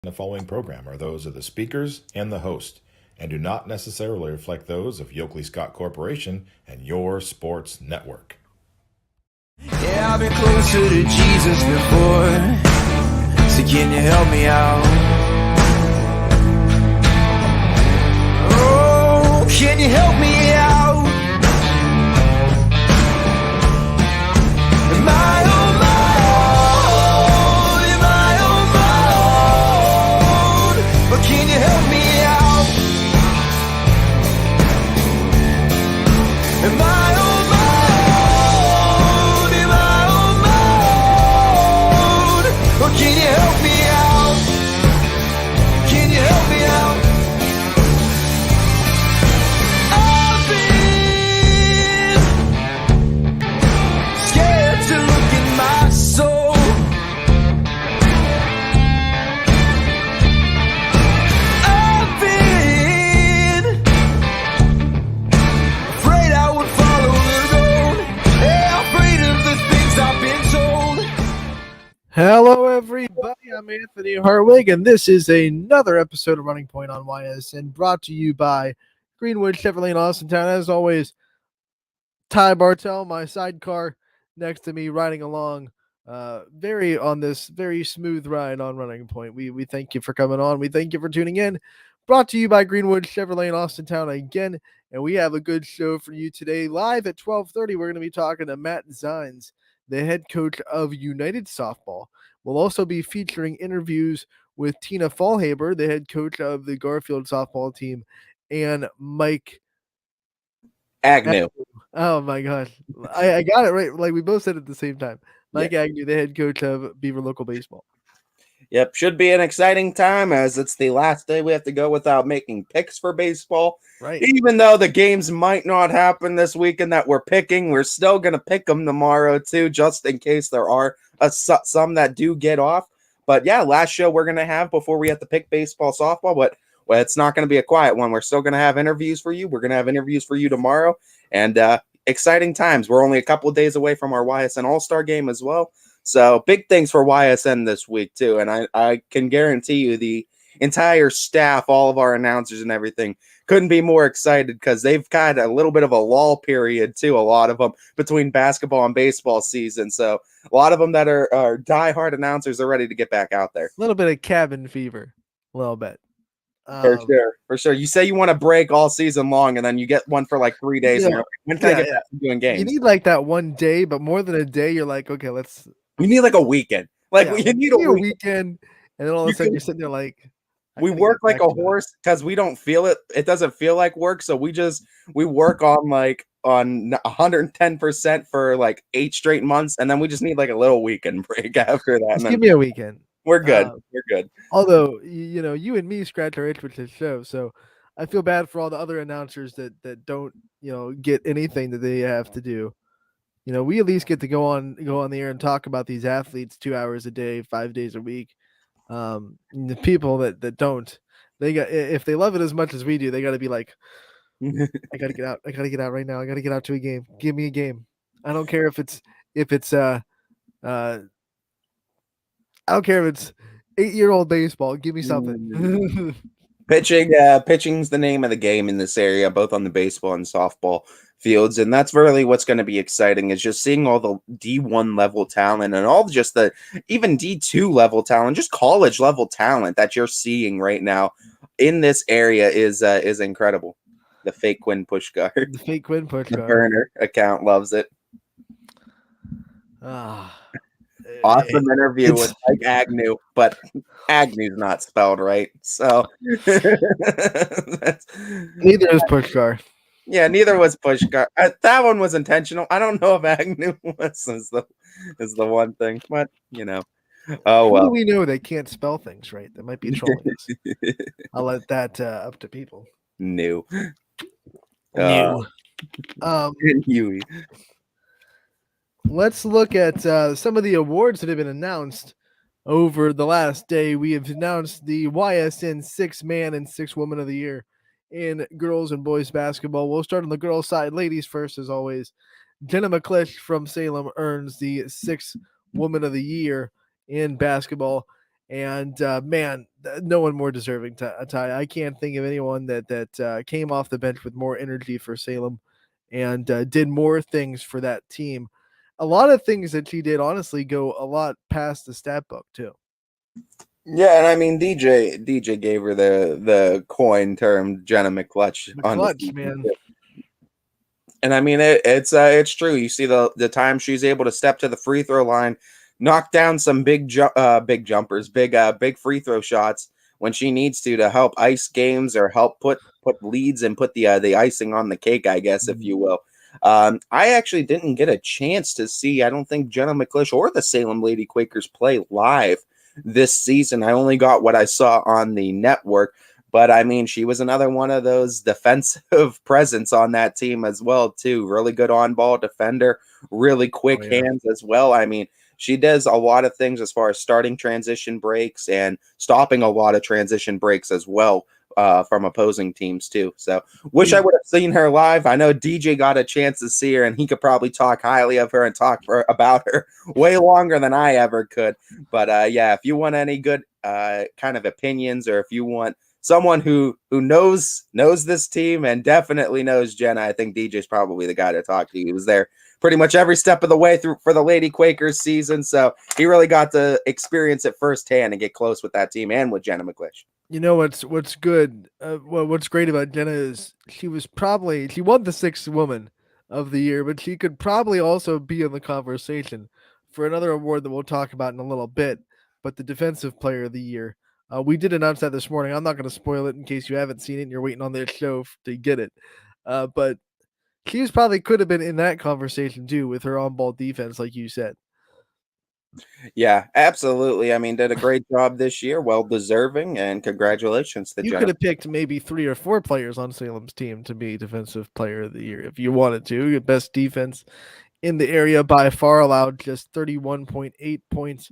The following program are those of the speakers and the host, and do not necessarily reflect those of Yoakley Scott Corporation and Your Sports Network. Yeah, I've been closer to Jesus before, so can you help me out? Oh, can you help me out? Am I on my own? Am I on my own? But can you help me out? Am I on my own? Am I on my own? Or can you help me out? Can you help me out? I've been scared to look in my soul. I've been afraid I would follow the road. Yeah, afraid of the things I've been told. Hello, everybody. I'm Anthony Hartwig, and this is another episode of Running Point on Ysn, brought to you by Greenwood Chevrolet in Austintown. As always, Ty Bartell, my sidecar, next to me, riding along, on this very smooth ride on Running Point. We thank you for coming on. We thank you for tuning in. Brought to you by Greenwood Chevrolet in Austintown again, and we have a good show for you today. Live at 12:30, we're going to be talking to Matt Zines, the head coach of United Softball. We'll also be featuring interviews with Tina Fallhaber, the head coach of the Garfield softball team, and Mike Agnew. Oh my gosh. I got it right. Like we both said it at the same time. Mike Agnew, the head coach of Beaver Local Baseball. Yep, should be an exciting time as it's the last day we have to go without making picks for baseball. Right. Even though the games might not happen this weekend that we're picking, we're still going to pick them tomorrow too, just in case there are some that do get off. But yeah, last show we're going to have before we have to pick baseball, softball, but it's not going to be a quiet one. We're still going to have interviews for you. We're going to have interviews for you tomorrow. And exciting times. We're only a couple of days away from our YSN All-Star game as well. So big things for YSN this week too. And I can guarantee you the entire staff, all of our announcers and everything couldn't be more excited because they've got a little bit of a lull period too, a lot of them between basketball and baseball season. So a lot of them that are diehard announcers are ready to get back out there. A little bit of cabin fever. A little bit. For sure. You say you want to break all season long, and then you get one for like 3 days. Yeah. And you're like, when can I get back to doing games? You need like that one day, but more than a day, you're like, okay, We need like a weekend. You need a weekend, and then all of a sudden you're sitting there like, we work like a horse because we don't feel it. It doesn't feel like work, so we work on 110% for like 8 straight months, and then we just need like a little weekend break after that. Just give me a weekend. We're good. We're good. Although, you and me scratch our itch with this show, so I feel bad for all the other announcers that don't, get anything that they have to do. We at least get to go on the air and talk about these athletes 2 hours a day, 5 days a week. The people that don't, if they love it as much as we do, they got to be like, I got to get out. I got to get out right now. I got to get out to a game. Give me a game. I don't care if it's I don't care if it's 8-year-old baseball. Give me something. Pitching's the name of the game in this area, both on the baseball and softball fields, and that's really what's going to be exciting is just seeing all the D1 level talent and all just the even D2 level talent, just college level talent that you're seeing right now in this area is incredible. The fake Quinn push guard, the burner account loves it. Awesome interview with Mike Agnew, but Agnew's not spelled right. So neither is Pushkar. Yeah, neither was Pushkar. That one was intentional. I don't know if Agnew was is the one thing, but oh well. How do we know they can't spell things right? That might be trolling us. I'll let that up to people. New. Huey. Let's look at some of the awards that have been announced over the last day. We have announced the YSN 6-Man and 6-Woman of the Year in girls and boys basketball. We'll start on the girls' side. Ladies first, as always. Jenna Mcclish from Salem earns the 6th Woman of the Year in basketball. And man, no one more deserving. Ty, I can't think of anyone that came off the bench with more energy for Salem and did more things for that team. A lot of things that she did, honestly, go a lot past the stat book too. Yeah, and I mean DJ gave her the coin term Jenna Mcclish on the McClutch, season, man. too. And I mean it's true. You see the time she's able to step to the free throw line, knock down some big jumpers, big free throw shots when she needs to help ice games or help put leads and put the icing on the cake, I guess, if you will. I actually didn't get a chance to see, I don't think, Jenna Mcclish or the Salem Lady Quakers play live this season. I only got what I saw on the network. But I mean, she was another one of those defensive presence on that team as well, too. Really good on-ball defender, really quick hands as well. I mean, she does a lot of things as far as starting transition breaks and stopping a lot of transition breaks as well from opposing teams, too. So wish I would have seen her live. I know DJ got a chance to see her, and he could probably talk highly of her and talk about her way longer than I ever could. But yeah, if you want any good kind of opinions, or if you want someone who knows this team and definitely knows Jenna, I think DJ's probably the guy to talk to. He was there pretty much every step of the way through for the Lady Quakers season, so he really got to experience it firsthand and get close with that team and with Jenna Mcclish. You know what's good? What's great about Jenna is she won the 6th woman of the year, but she could probably also be in the conversation for another award that we'll talk about in a little bit. But the defensive player of the year. We did announce that this morning. I'm not going to spoil it in case you haven't seen it and you're waiting on this show to get it. But she could have been in that conversation too with her on-ball defense, like you said. Yeah, absolutely. I mean, did a great job this year. Well deserving, and congratulations to You Jenna. could have picked maybe 3 or 4 players on Salem's team to be defensive player of the year if you wanted to. Your best defense in the area by far, allowed just 31.8 points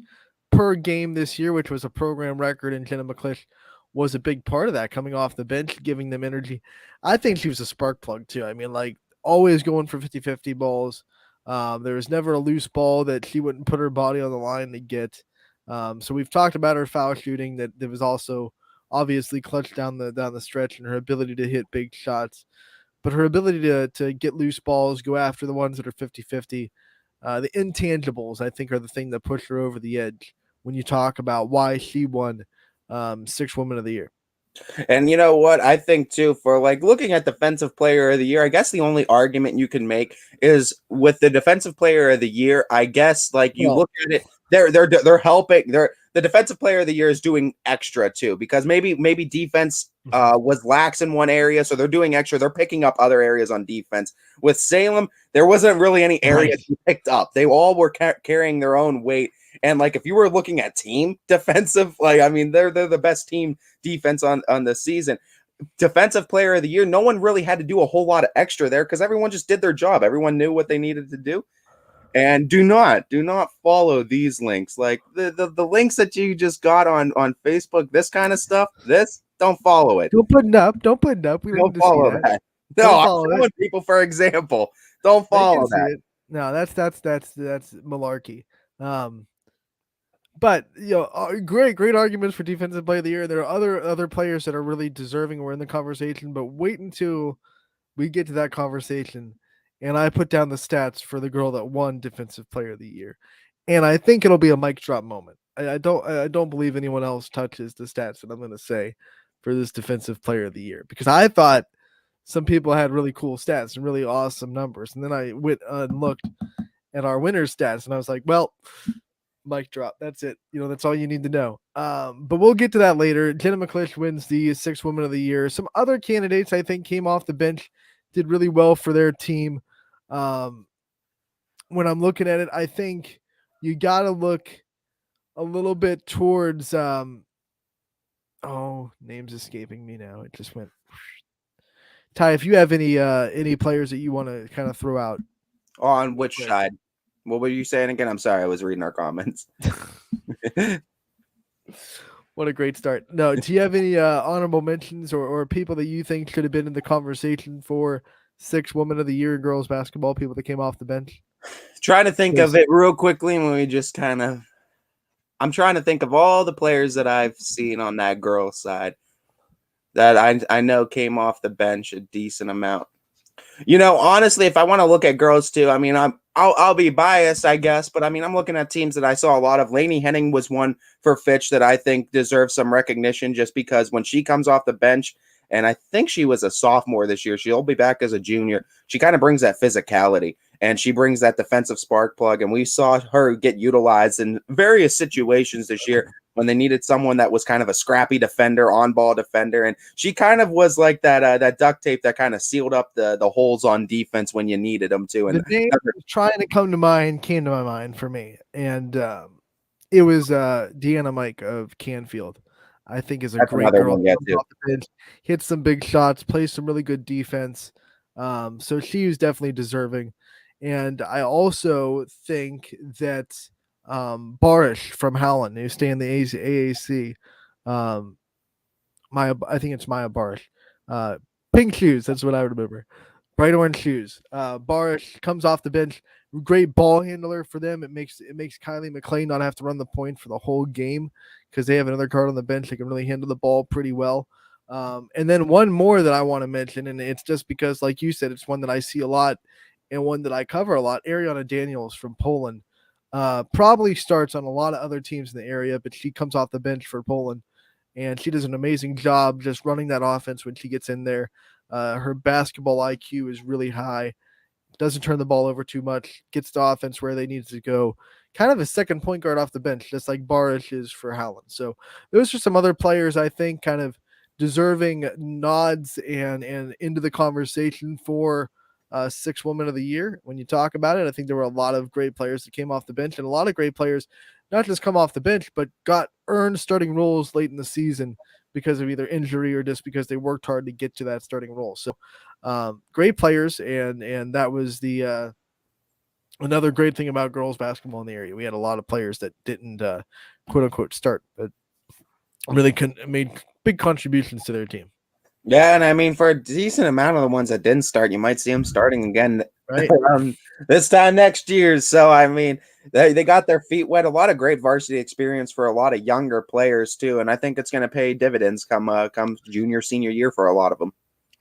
per game this year, which was a program record, and Jenna Mcclish was a big part of that, coming off the bench, giving them energy. I think she was a spark plug too. I mean, like, always going for 50-50 balls. There was never a loose ball that she wouldn't put her body on the line to get. So we've talked about her foul shooting that was also obviously clutch down the stretch, and her ability to hit big shots. But her ability to get loose balls, go after the ones that are 50-50, the intangibles, I think, are the thing that push her over the edge when you talk about why she won 6th Woman of the Year. And you know what? I think too, for like looking at defensive player of the year, I guess the only argument you can make is with the defensive player of the year. I guess like you look at it, they're helping. The defensive player of the year is doing extra too, because maybe defense was lax in one area, so they're doing extra. They're picking up other areas on defense. With Salem, there wasn't really any areas picked up. They all were carrying their own weight. And like, if you were looking at team defensive, like, I mean, they're the best team defense on the season. Defensive player of the year, no one really had to do a whole lot of extra there because everyone just did their job. Everyone knew what they needed to do. And do not follow these links. Like the links that you just got on Facebook, this kind of stuff, don't follow it. Don't put it up. We don't follow that. No, I'm showing people, for example. Don't follow that. No, that's malarkey. But you know, great arguments for defensive player of the year. There are other players that are really deserving. We're in the conversation, but wait until we get to that conversation, and I put down the stats for the girl that won defensive player of the year, and I think it'll be a mic drop moment. I don't believe anyone else touches the stats that I'm going to say for this defensive player of the year, because I thought some people had really cool stats and really awesome numbers, and then I went and looked at our winners' stats, and I was like, well, mic drop. That's it. You know, that's all you need to know. But we'll get to that later. Jenna Mcclish wins the 6th Woman of the Year. Some other candidates, I think, came off the bench, did really well for their team. When I'm looking at it, I think you got to look a little bit towards, name's escaping me now. It just went. Ty, if you have any players that you want to kind of throw out. On which side? What were you saying again? I'm sorry, I was reading our comments. What a great start. No, do you have any honorable mentions or people that you think should have been in the conversation for 6th Woman of the Year in girls basketball, people that came off the bench? Trying to think of it real quickly when we just kind of I'm trying to think of all the players that I've seen on that girls' side that I know came off the bench a decent amount. Honestly, if I want to look at girls too, I mean, I'll be biased, I guess, but I mean, I'm looking at teams that I saw a lot of. Lainey Henning was one for Fitch that I think deserves some recognition just because when she comes off the bench, and I think she was a sophomore this year, she'll be back as a junior. She kind of brings that physicality and she brings that defensive spark plug. And we saw her get utilized in various situations this year when they needed someone that was kind of a scrappy defender, on-ball defender. And she kind of was like that duct tape that kind of sealed up the holes on defense when you needed them to. And the name trying to come to mind came to my mind for me. And it was Deanna Mike of Canfield. I think is a That's great girl. one, yeah, Off the bench, hits some big shots, plays some really good defense. So she was definitely deserving. And I also think that Barish from Howland, who stay in the AAC, I think it's Maya Barish. Pink shoes, that's what I remember. Bright orange shoes. Barish comes off the bench, great ball handler for them. It makes Kylie McLean not have to run the point for the whole game because they have another guard on the bench that can really handle the ball pretty well. And then one more that I want to mention, and it's just because, like you said, it's one that I see a lot and one that I cover a lot. Ariana Daniels from Poland probably starts on a lot of other teams in the area, but she comes off the bench for Poland, and she does an amazing job just running that offense when she gets in there. Her basketball IQ is really high. Doesn't turn the ball over too much. Gets the offense where they need to go. Kind of a second point guard off the bench, just like Barish is for Howland. So those are some other players I think kind of deserving nods and into the conversation for Six Woman of the Year. When you talk about it, I think there were a lot of great players that came off the bench and a lot of great players not just come off the bench, but got earned starting roles late in the season because of either injury or just because they worked hard to get to that starting role. So great players. And that was the another great thing about girls basketball in the area. We had a lot of players that didn't quote unquote start, but really made big contributions to their team. Yeah, and I mean, for a decent amount of the ones that didn't start, you might see them starting again Right. this time next year. So, I mean, they got their feet wet. A lot of great varsity experience for a lot of younger players, too. And I think it's going to pay dividends come junior, senior year for a lot of them.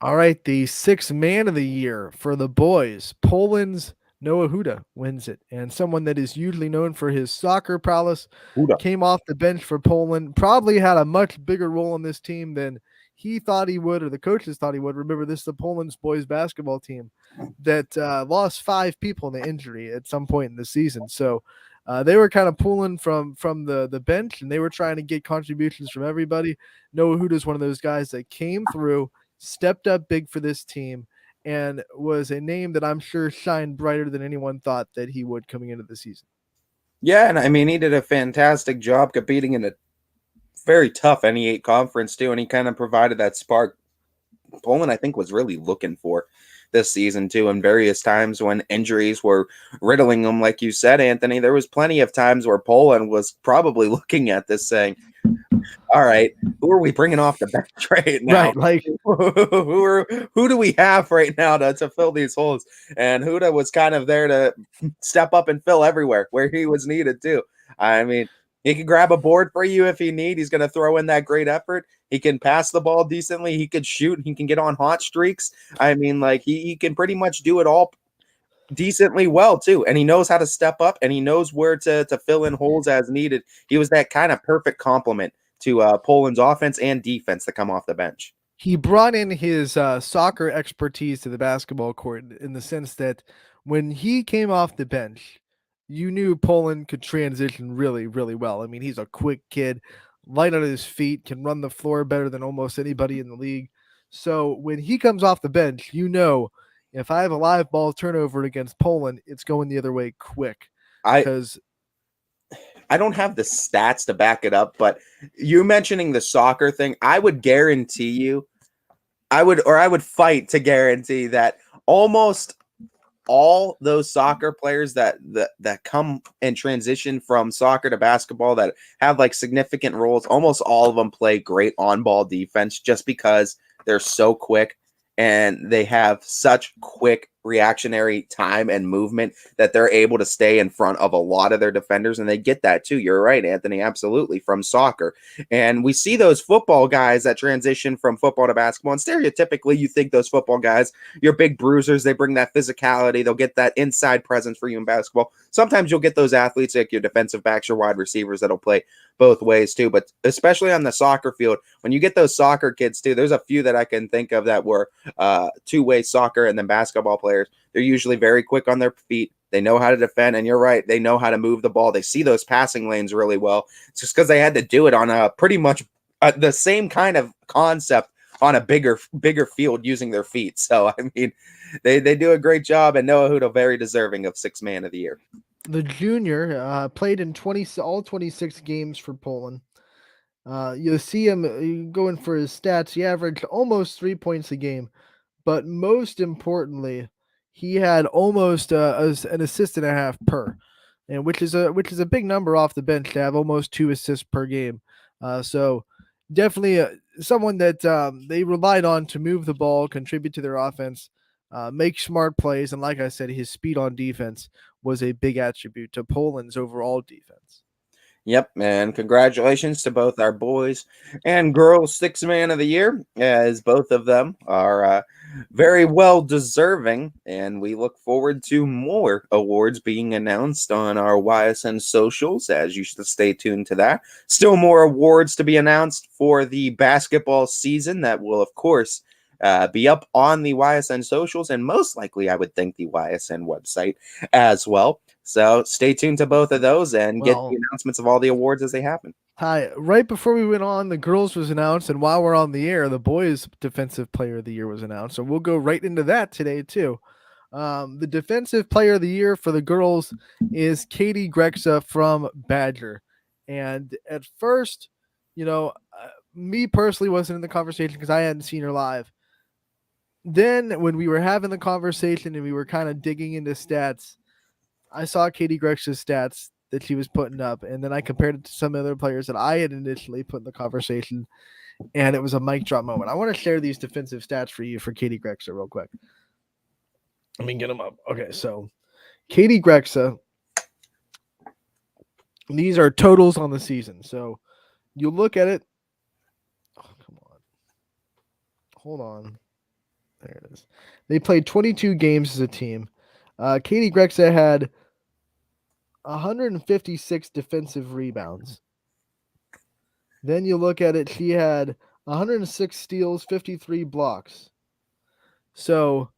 All right, the sixth man of the year for the boys, Poland's Noah Huda wins it. And someone that is usually known for his soccer prowess came off the bench for Poland, probably had a much bigger role on this team than he thought he would, or the coaches thought he would. Remember, this is the Poland's boys basketball team that lost 5 people in the injury at some point in the season. So they were kind of pulling from the bench, and they were trying to get contributions from everybody. Noah Huda is one of those guys that came through, stepped up big for this team, and was a name that I'm sure shined brighter than anyone thought that he would coming into the season. Yeah, and I mean, he did a fantastic job competing in a very tough NE8 conference, too, and he kind of provided that spark Poland, I think, was really looking for this season, too, and various times when injuries were riddling them, like you said, Anthony. There was plenty of times where Poland was probably looking at this saying, all right, who are we bringing off the bench right now? Right, like who do we have right now to fill these holes? And Huda was kind of there to step up and fill everywhere where he was needed too. I mean, he can grab a board for you if he need. He's going to throw in that great effort. He can pass the ball decently. He could shoot. He can get on hot streaks. I mean, like he can pretty much do it all decently well too, and he knows how to step up and he knows where to fill in holes as needed. He was that kind of perfect complement to Poland's offense and defense that come off the bench. He brought in his soccer expertise to the basketball court in the sense that when he came off the bench, you knew Poland could transition really, really well. I mean, he's a quick kid, light on his feet, can run the floor better than almost anybody in the league. So when he comes off the bench, you know, if I have a live ball turnover against Poland, it's going the other way quick. Because I don't have the stats to back it up, but you mentioning the soccer thing, I would guarantee you, I would fight to guarantee that almost all those soccer players that come and transition from soccer to basketball that have like significant roles, almost all of them play great on-ball defense just because they're so quick and they have such quick reactionary time and movement that they're able to stay in front of a lot of their defenders, and they get that too. You're right, Anthony, absolutely, from soccer. And we see those football guys that transition from football to basketball, and stereotypically you think those football guys, your big bruisers, they bring that physicality, they'll get that inside presence for you in basketball. Sometimes you'll get those athletes like your defensive backs or wide receivers that'll play both ways too, but especially on the soccer field, when you get those soccer kids too, there's a few that I can think of that were two-way soccer and then basketball players. They're usually very quick on their feet. They know how to defend, and you're right, they know how to move the ball. They see those passing lanes really well. It's just because they had to do it on a pretty much the same kind of concept on a bigger field using their feet. So, I mean, they do a great job, and Noah Huda very deserving of Sixth Man of the Year. The junior played in all 26 games for Poland. You'll see him going for his stats. He averaged almost 3 points a game, but most importantly, he had almost an assist and a half per, and which is a big number off the bench to have almost 2 assists per game. So definitely someone that they relied on to move the ball, contribute to their offense, make smart plays, and like I said, his speed on defense was a big attribute to Poland's overall defense. Yep, and congratulations to both our boys and girls Sixth Man of the Year, as both of them are very well deserving, and we look forward to more awards being announced on our YSN socials, as you should stay tuned to that. Still more awards to be announced for the basketball season that will, of course, be up on the YSN socials, and most likely, I would think, the YSN website as well. So stay tuned to both of those and get the announcements of all the awards as they happen. Hi, right before we went on, the girls was announced, and while we're on the air, the boys Defensive Player of the Year was announced. So we'll go right into that today too. The Defensive Player of the Year for the girls is Katie Grexa from Badger. And at first, me personally wasn't in the conversation because I hadn't seen her live. Then when we were having the conversation and we were kind of digging into stats, I saw Katie Grex's stats that she was putting up, and then I compared it to some other players that I had initially put in the conversation, and it was a mic drop moment. I want to share these defensive stats for you for Katie Grexa real quick. Let me get them up. Okay, so Katie Grexa, these are totals on the season. So you look at it. Oh, come on. Hold on. There it is. They played 22 games as a team. Katie Grexa had 156 defensive rebounds. Then you look at it, she had 106 steals, 53 blocks. So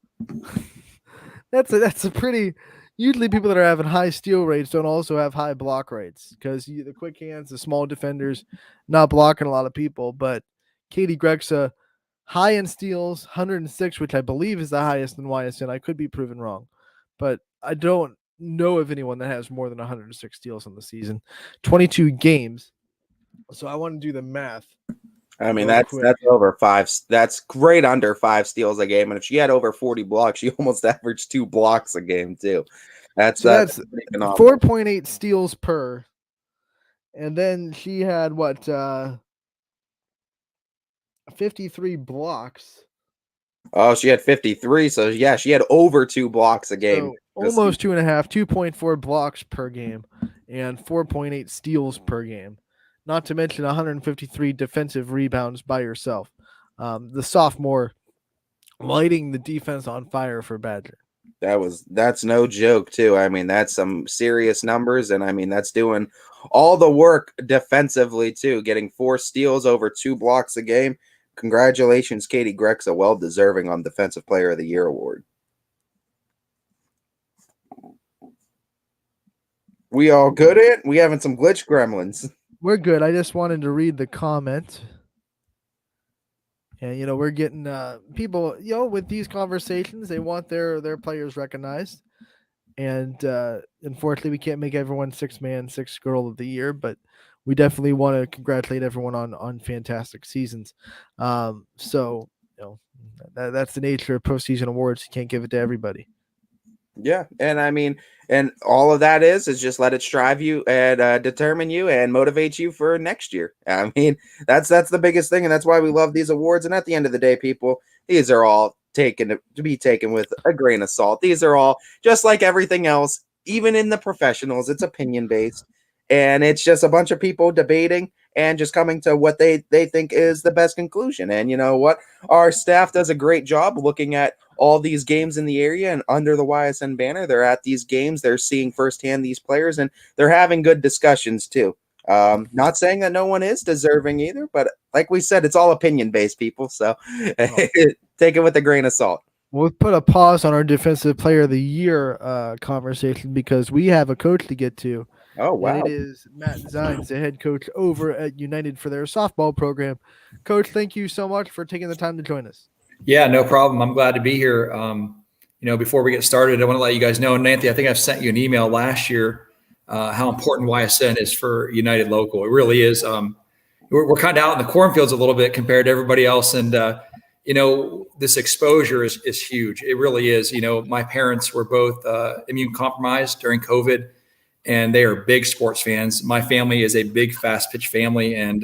that's a pretty. Usually, people that are having high steal rates don't also have high block rates because the quick hands, the small defenders, not blocking a lot of people. But Katie Grexa, high in steals, 106, which I believe is the highest in YSN. I could be proven wrong, but I don't know of anyone that has more than 106 steals in the season. 22 games. So I want to do the math. I mean, that's over 5. That's great under 5 steals a game. And if she had over 40 blocks, she almost averaged 2 blocks a game too. That's 4.8 steals per. And then she had 53 blocks. Oh, she had 53. So yeah, she had over 2 blocks a game. So almost 2.5, 2.4 blocks per game, and 4.8 steals per game. Not to mention 153 defensive rebounds by herself. The sophomore lighting the defense on fire for Badger. That's no joke too. I mean, that's some serious numbers, and I mean that's doing all the work defensively too, getting 4 steals over 2 blocks a game. Congratulations, Katie Grexa, well deserving on Defensive Player of the Year award. We all good at? We having some glitch gremlins. We're good. I just wanted to read the comment. And, we're getting people, with these conversations, they want their players recognized. And unfortunately, we can't make everyone 6-man, 6-girl of the year, but we definitely want to congratulate everyone on fantastic seasons. So, that's the nature of postseason awards. You can't give it to everybody. Yeah, and I mean, and all of that is just let it strive you and determine you and motivate you for next year. I mean, that's the biggest thing, and that's why we love these awards. And at the end of the day, people, these are all be taken with a grain of salt. These are all just like everything else, even in the professionals, it's opinion based, and it's just a bunch of people debating and just coming to what they think is the best conclusion. And you know what? Our staff does a great job looking at all these games in the area and under the YSN banner. They're at these games, they're seeing firsthand these players, and they're having good discussions too. Not saying that no one is deserving either, but like we said, it's all opinion based, people. So take it with a grain of salt. We'll put a pause on our Defensive Player of the Year conversation because we have a coach to get to. Oh, wow. And it is Matt Zines, the head coach over at United for their softball program. Coach, thank you so much for taking the time to join us. Yeah, no problem. I'm glad to be here. Before we get started, I want to let you guys know, and Nancy, I think I've sent you an email last year how important YSN is for United Local. It really is. We're kind of out in the cornfields a little bit compared to everybody else. And, this exposure is huge. It really is. My parents were both immune compromised during COVID, and they are big sports fans. My family is a big fast pitch family, and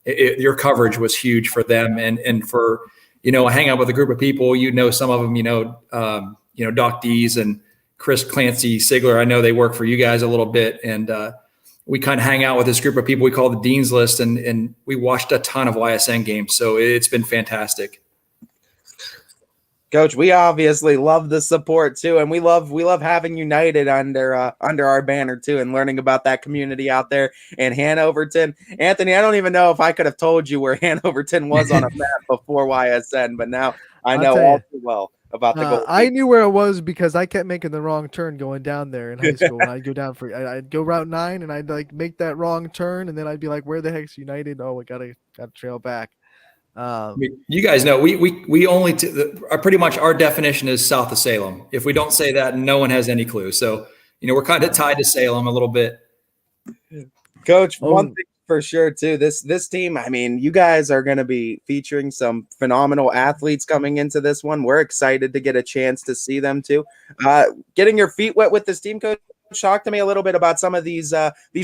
your coverage was huge for them. And for, I hang out with a group of people, some of them, Doc Dees and Chris Clancy Sigler. I know they work for you guys a little bit. And we kind of hang out with this group of people we call the Dean's List, and we watched a ton of YSN games. So it's been fantastic. Coach, we obviously love the support too, and we love having United under our banner too, and learning about that community out there in Hanoverton. Anthony, I don't even know if I could have told you where Hanoverton was on a map before YSN, but now I know all too well about the goal. I knew where it was because I kept making the wrong turn going down there in high school. And I'd go Route 9 and I'd make that wrong turn, and then I'd be like, "Where the heck's United? Oh, we gotta trail back." You guys know we only pretty much our definition is south of Salem. If we don't say that, no one has any clue. So we're kind of tied to Salem a little bit. Coach, one thing for sure too, this team, you guys are going to be featuring some phenomenal athletes coming into this one. We're excited to get a chance to see them too. Getting your feet wet with this team, Coach. Talk to me a little bit about some of these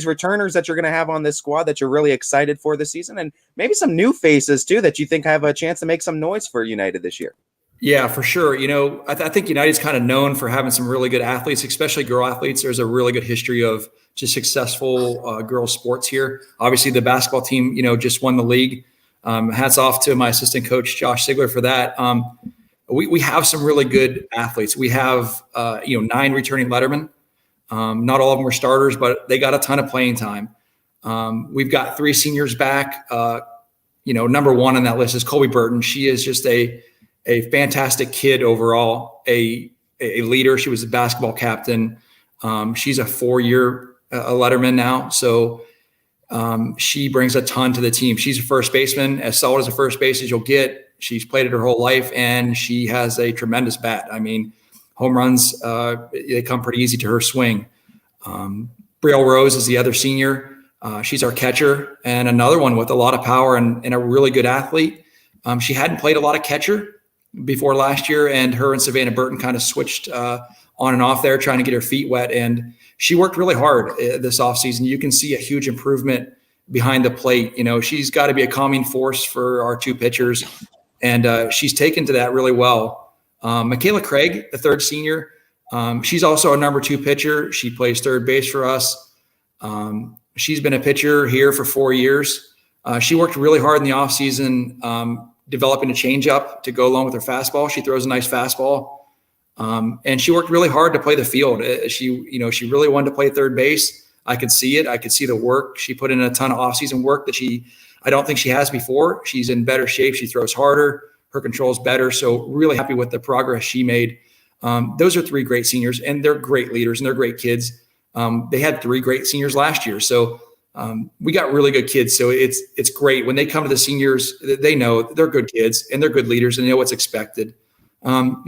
returners that you're going to have on this squad that you're really excited for this season, and maybe some new faces too that you think have a chance to make some noise for United this year. Yeah, for sure. I think United's kind of known for having some really good athletes, especially girl athletes. There's a really good history of just successful girls sports here. Obviously, the basketball team, just won the league. Hats off to my assistant coach, Josh Sigler, for that. We have some really good athletes. We have 9 returning lettermen. Not all of them were starters, but they got a ton of playing time. We've got 3 seniors back. Number 1 on that list is Colby Burton. She is just a fantastic kid overall, a leader. She was a basketball captain. She's a 4-year letterman now. So she brings a ton to the team. She's a first baseman, as solid as a first base as you'll get. She's played it her whole life, and she has a tremendous bat. Home runs, they come pretty easy to her swing. Brielle Rose is the other senior. She's our catcher, and another one with a lot of power and a really good athlete. She hadn't played a lot of catcher before last year, and her and Savannah Burton kind of switched on and off there, trying to get her feet wet. And she worked really hard this offseason. You can see a huge improvement behind the plate. She's got to be a calming force for our 2 pitchers, and she's taken to that really well. Michaela Craig, the 3rd senior, she's also a number 2 pitcher. She plays third base for us. She's been a pitcher here for 4 years. She worked really hard in the offseason, developing a changeup to go along with her fastball. She throws a nice fastball. And she worked really hard to play the field. She really wanted to play third base. I could see it. I could see the work. She put in a ton of offseason work that I don't think she has before. She's in better shape. She throws harder. Her control's better. So really happy with the progress she made. Those are 3 great seniors, and they're great leaders, and they're great kids. They had 3 great seniors last year. So we got really good kids. So it's great. When they come to the seniors, they know they're good kids, and they're good leaders, and they know what's expected.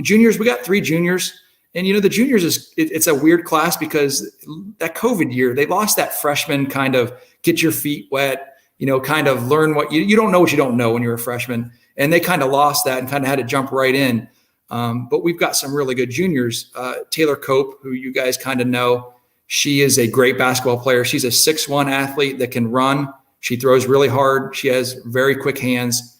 Juniors, we got 3 juniors. And, the juniors, it's a weird class because that COVID year, they lost that freshman kind of get your feet wet, kind of learn what you don't know what you don't know when you're a freshman. And they kind of lost that and kind of had to jump right in. But we've got some really good juniors. Taylor Cope, who you guys kind of know, she is a great basketball player. She's a 6'1" athlete that can run. She throws really hard. She has very quick hands.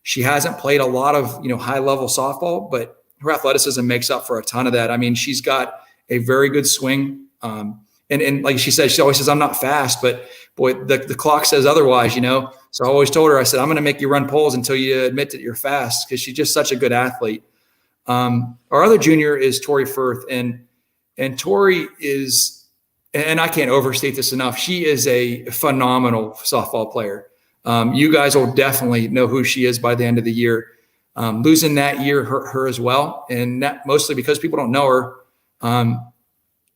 She hasn't played a lot of, high level softball, but her athleticism makes up for a ton of that. I mean, she's got a very good swing. And like she said, she always says, I'm not fast, but boy, the clock says otherwise, So I always told her, I said, I'm going to make you run poles until you admit that you're fast, because she's just such a good athlete. Our other junior is Tori Firth, and Tori is, and I can't overstate this enough, she is a phenomenal softball player. You guys will definitely know who she is by the end of the year. Losing that year hurt her as well, and that mostly because people don't know her.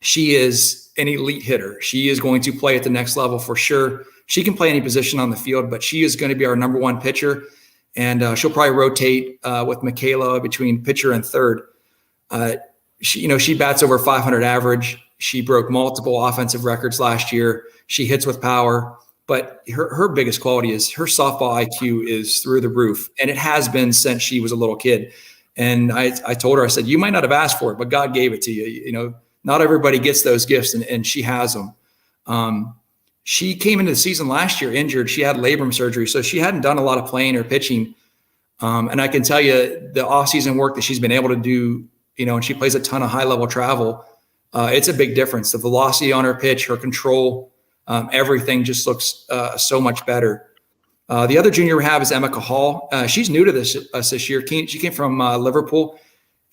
She is an elite hitter. She is going to play at the next level for sure. She can play any position on the field, but she is going to be our number one pitcher, and she'll probably rotate with Michaela between pitcher and third. She bats over 500 average. She broke multiple offensive records last year. She hits with power, but her biggest quality is her softball IQ is through the roof, and it has been since she was a little kid. And I told her, I said, you might not have asked for it, but God gave it to you. Not everybody gets those gifts, and she has them. She came into the season last year injured. She had labrum surgery, so she hadn't done a lot of playing or pitching. And I can tell you the off-season work that she's been able to do, and she plays a ton of high-level travel. It's a big difference. The velocity on her pitch, her control, everything just looks so much better. The other junior we have is Emma Cahal. She's new to us this year. She came from Liverpool,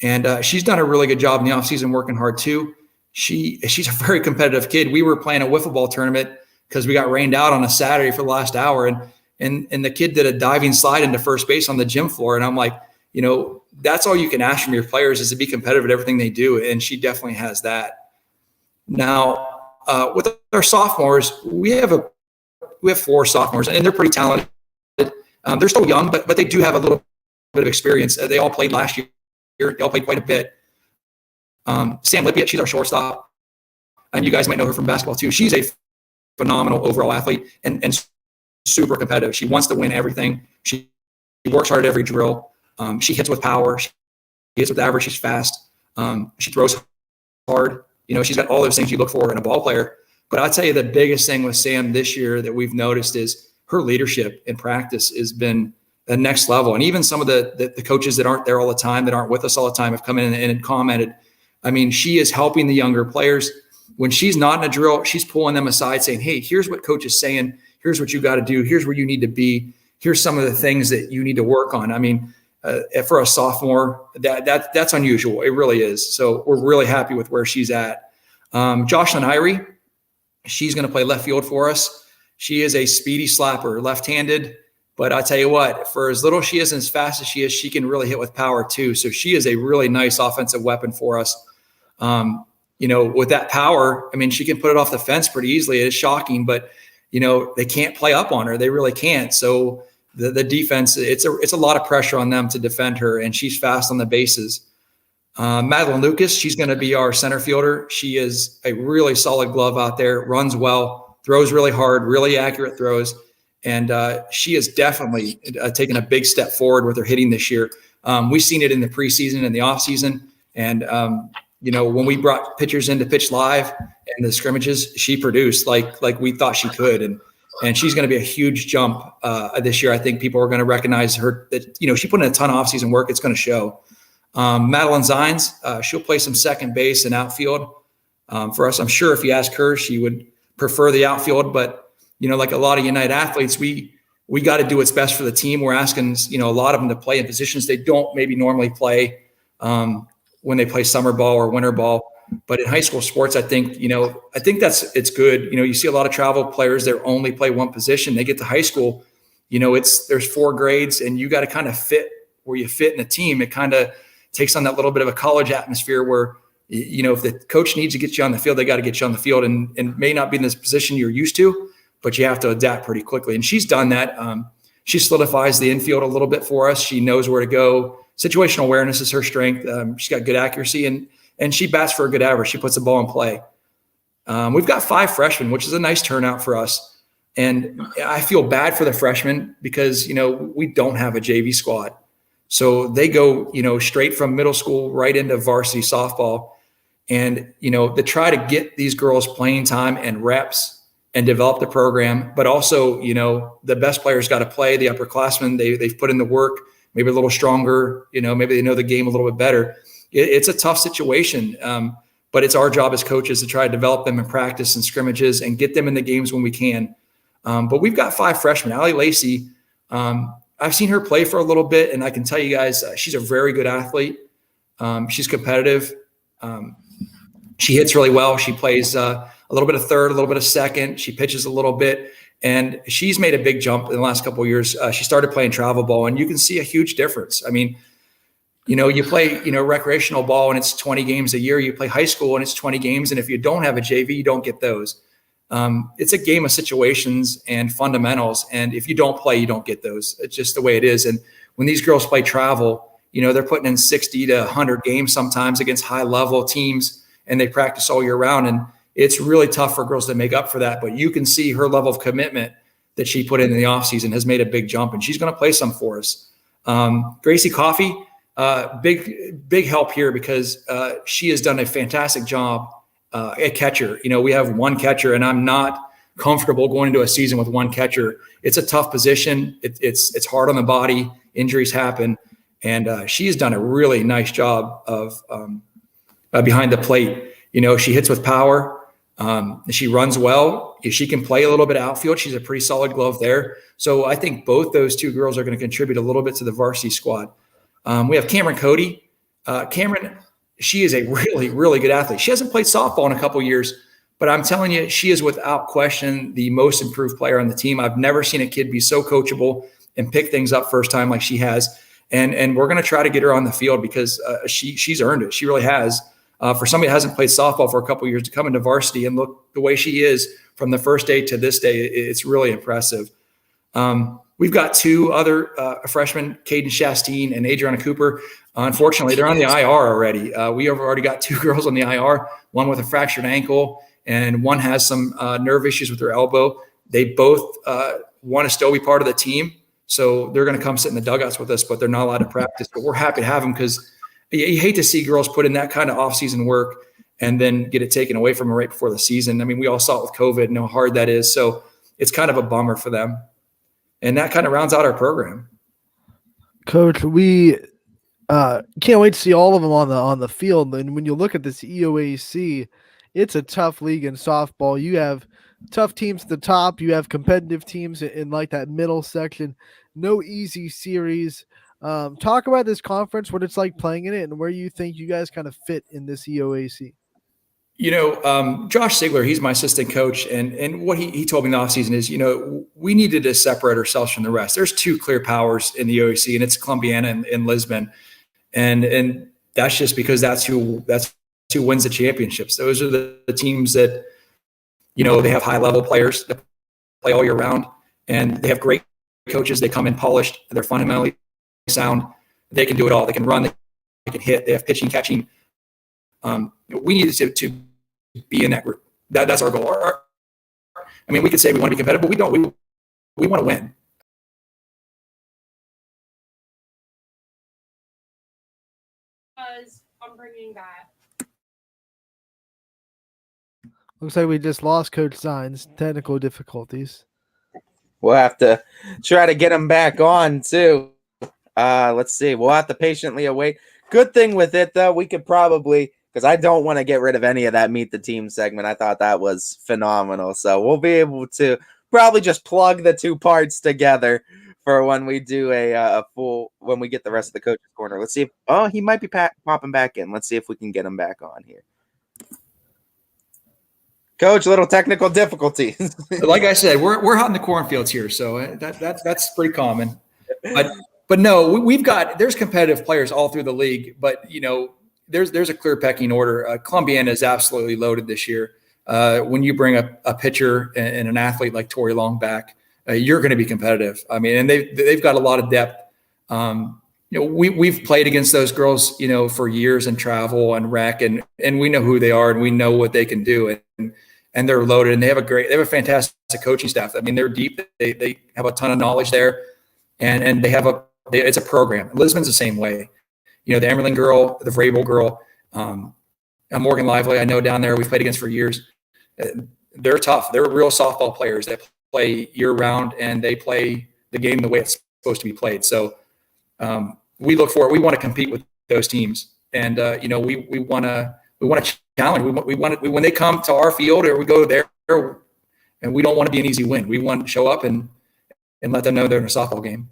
and she's done a really good job in the offseason working hard too. She's a very competitive kid. We were playing a wiffle ball tournament because we got rained out on a Saturday for the last hour, and the kid did a diving slide into first base on the gym floor. And I'm like, that's all you can ask from your players is to be competitive at everything they do. And she definitely has that. Now, with our sophomores, we have 4 sophomores, and they're pretty talented. They're still young, but they do have a little bit of experience. They all played last year. They all played quite a bit. Sam Lippiett, she's our shortstop, and you guys might know her from basketball too. She's a phenomenal overall athlete and super competitive. She wants to win everything. She works hard at every drill. She hits with power. She hits with average. She's fast. She throws hard. She's got all those things you look for in a ball player. But I'll tell you the biggest thing with Sam this year that we've noticed is her leadership in practice has been the next level. And even some of the coaches that aren't there all the time, that aren't with us all the time, have come in and commented. I mean, she is helping the younger players. When she's not in a drill, she's pulling them aside saying, hey, here's what coach is saying. Here's what you got to do. Here's where you need to be. Here's some of the things that you need to work on. I mean, for a sophomore, that's unusual. It really is. So we're really happy with where she's at. Jocelyn Irie, she's going to play left field for us. She is a speedy slapper, left-handed. But I tell you what, for as little she is and as fast as she can really hit with power too. So she is a really nice offensive weapon for us. With that power, I mean, she can put it off the fence pretty easily. It is shocking, but they can't play up on her. They really can't. So the defense, it's a lot of pressure on them to defend her, and she's fast on the bases. Madeleine Lucas, she's going to be our center fielder. She is a really solid glove out there, runs well, throws really hard, really accurate throws. And she has definitely taken a big step forward with her hitting this year. We've seen it in the preseason and the offseason. And, when we brought pitchers in to pitch live and the scrimmages, she produced like we thought she could. And she's going to be a huge jump this year. I think people are going to recognize her that, she put in a ton of offseason work. It's going to show. Madeline Zines, she'll play some second base and outfield for us. I'm sure if you ask her, she would prefer the outfield, but like a lot of United athletes, we got to do what's best for the team. We're asking, a lot of them to play in positions they don't maybe normally play when they play summer ball or winter ball. But in high school sports, I think it's good. You see a lot of travel players that only play one position. They get to high school, there's 4 grades, and you got to kind of fit where you fit in a team. It kind of takes on that little bit of a college atmosphere where, if the coach needs to get you on the field, they got to get you on the field and may not be in this position you're used to, but you have to adapt pretty quickly. And she's done that. She solidifies the infield a little bit for us. She knows where to go. Situational awareness is her strength. She's got good accuracy, and she bats for a good average. She puts the ball in play. We've got 5 freshmen, which is a nice turnout for us. And I feel bad for the freshmen because, we don't have a JV squad. So they go, straight from middle school right into varsity softball. And, to try to get these girls playing time and reps and develop the program. But also, the best players got to play. The upperclassmen, they've put in the work, maybe a little stronger, maybe they know the game a little bit better. It's a tough situation. But it's our job as coaches to try to develop them in practice and scrimmages and get them in the games when we can. But we've got 5 freshmen. Allie Lacey, I've seen her play for a little bit, and I can tell you guys, she's a very good athlete. She's competitive. She hits really well. She plays a little bit of third, a little bit of second. She pitches a little bit, and she's made a big jump in the last couple of years. She started playing travel ball, and you can see a huge difference. I mean, you play, recreational ball and it's 20 games a year. You play high school and it's 20 games. And if you don't have a JV, you don't get those. It's a game of situations and fundamentals. And if you don't play, you don't get those. It's just the way it is. And when these girls play travel, they're putting in 60 to 100 games sometimes against high level teams, and they practice all year round. And it's really tough for girls to make up for that. But you can see her level of commitment that she put in the offseason has made a big jump, and she's going to play some for us. Gracie Coffey, big help here because she has done a fantastic job at catcher. We have one catcher, and I'm not comfortable going into a season with one catcher. It's a tough position. It's hard on the body. Injuries happen, and she has done a really nice job of behind the plate. She hits with power. She runs well. She can play a little bit of outfield. She's a pretty solid glove there. So I think both those two girls are going to contribute a little bit to the varsity squad. We have Cameron Cody. Cameron, she is a really, really good athlete. She hasn't played softball in a couple years, but I'm telling you, she is without question the most improved player on the team. I've never seen a kid be so coachable and pick things up first time like she has. And we're going to try to get her on the field because she's earned it. She really has. For somebody that hasn't played softball for a couple years to come into varsity and look the way she is from the first day to this day, it's really impressive. We've got 2 other freshmen, Caden Shastine and Adriana Cooper. Unfortunately, they're on the IR already. We have already got 2 girls on the IR, one with a fractured ankle and one has some nerve issues with her elbow. They both want to still be part of the team. So they're going to come sit in the dugouts with us, but they're not allowed to practice. But we're happy to have them because you hate to see girls put in that kind of off-season work and then get it taken away from them right before the season. I mean, we all saw it with COVID and how hard that is. So it's kind of a bummer for them. And that kind of rounds out our program. Coach, we can't wait to see all of them on the field. And when you look at this EOAC, it's a tough league in softball. You have tough teams at the top. You have competitive teams in like that middle section. No easy series. Talk about this conference, what it's like playing in it, and where you think you guys kind of fit in this EOAC. Josh Sigler, he's my assistant coach, and what he told me in the offseason is, we needed to separate ourselves from the rest. There's 2 clear powers in the EOAC, and it's Columbiana and Lisbon, and that's just because that's who wins the championships. Those are the teams that, they have high level players that play all year round, and they have great coaches. They come in polished. They're fundamentally sound. They can do it all. They can run. They can hit. They have pitching, catching. We need to be in that group. That's our goal. I mean, we could say we want to be competitive, but we don't. We want to win. I'm bringing that. Looks like we just lost Coach Zines. Technical difficulties. We'll have to try to get him back on too. Let's see. We'll have to patiently await. Good thing with it though, we could probably, because I don't want to get rid of any of that Meet the Team segment. I thought that was phenomenal. So we'll be able to probably just plug the 2 parts together for when we do a full, when we get the rest of the coach's corner. Let's see if, he might be popping back in. Let's see if we can get him back on here. Coach, little technical difficulties. Like I said, we're out in the cornfields here, so that's pretty common. But no, there's competitive players all through the league, but there's a clear pecking order. Columbiana is absolutely loaded this year. When you bring a pitcher and an athlete like Tori Long back, you're going to be competitive. I mean, and they've got a lot of depth. We've played against those girls, for years in travel and rec, and we know who they are and we know what they can do, and they're loaded, and they have a fantastic coaching staff. I mean, they're deep. They have a ton of knowledge there, and they have it's a program. Lisbon's the same way. The Emerling girl, the Vrabel girl, Morgan Lively, I know down there we've played against for years. they're tough. They're real softball players that play year round, and they play the game the way it's supposed to be played. So we look for it. We want to compete with those teams, and we want to challenge. We want when they come to our field or we go there, and we don't want to be an easy win. We want to show up and let them know they're in a softball game.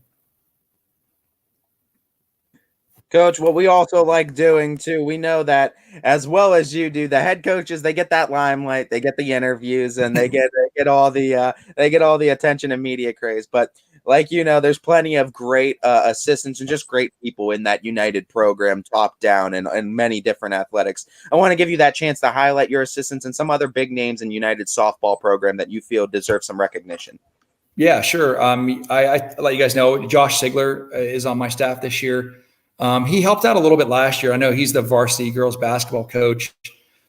Coach, what we also like doing too, we know that as well as you do, the head coaches, they get that limelight, they get the interviews, and they get all the attention and media craze. But like there's plenty of great assistants and just great people in that United program, top down, and many different athletics. I want to give you that chance to highlight your assistants and some other big names in United softball program that you feel deserve some recognition. Yeah, sure. I let you guys know Josh Sigler is on my staff this year. He helped out a little bit last year. I know he's the varsity girls basketball coach.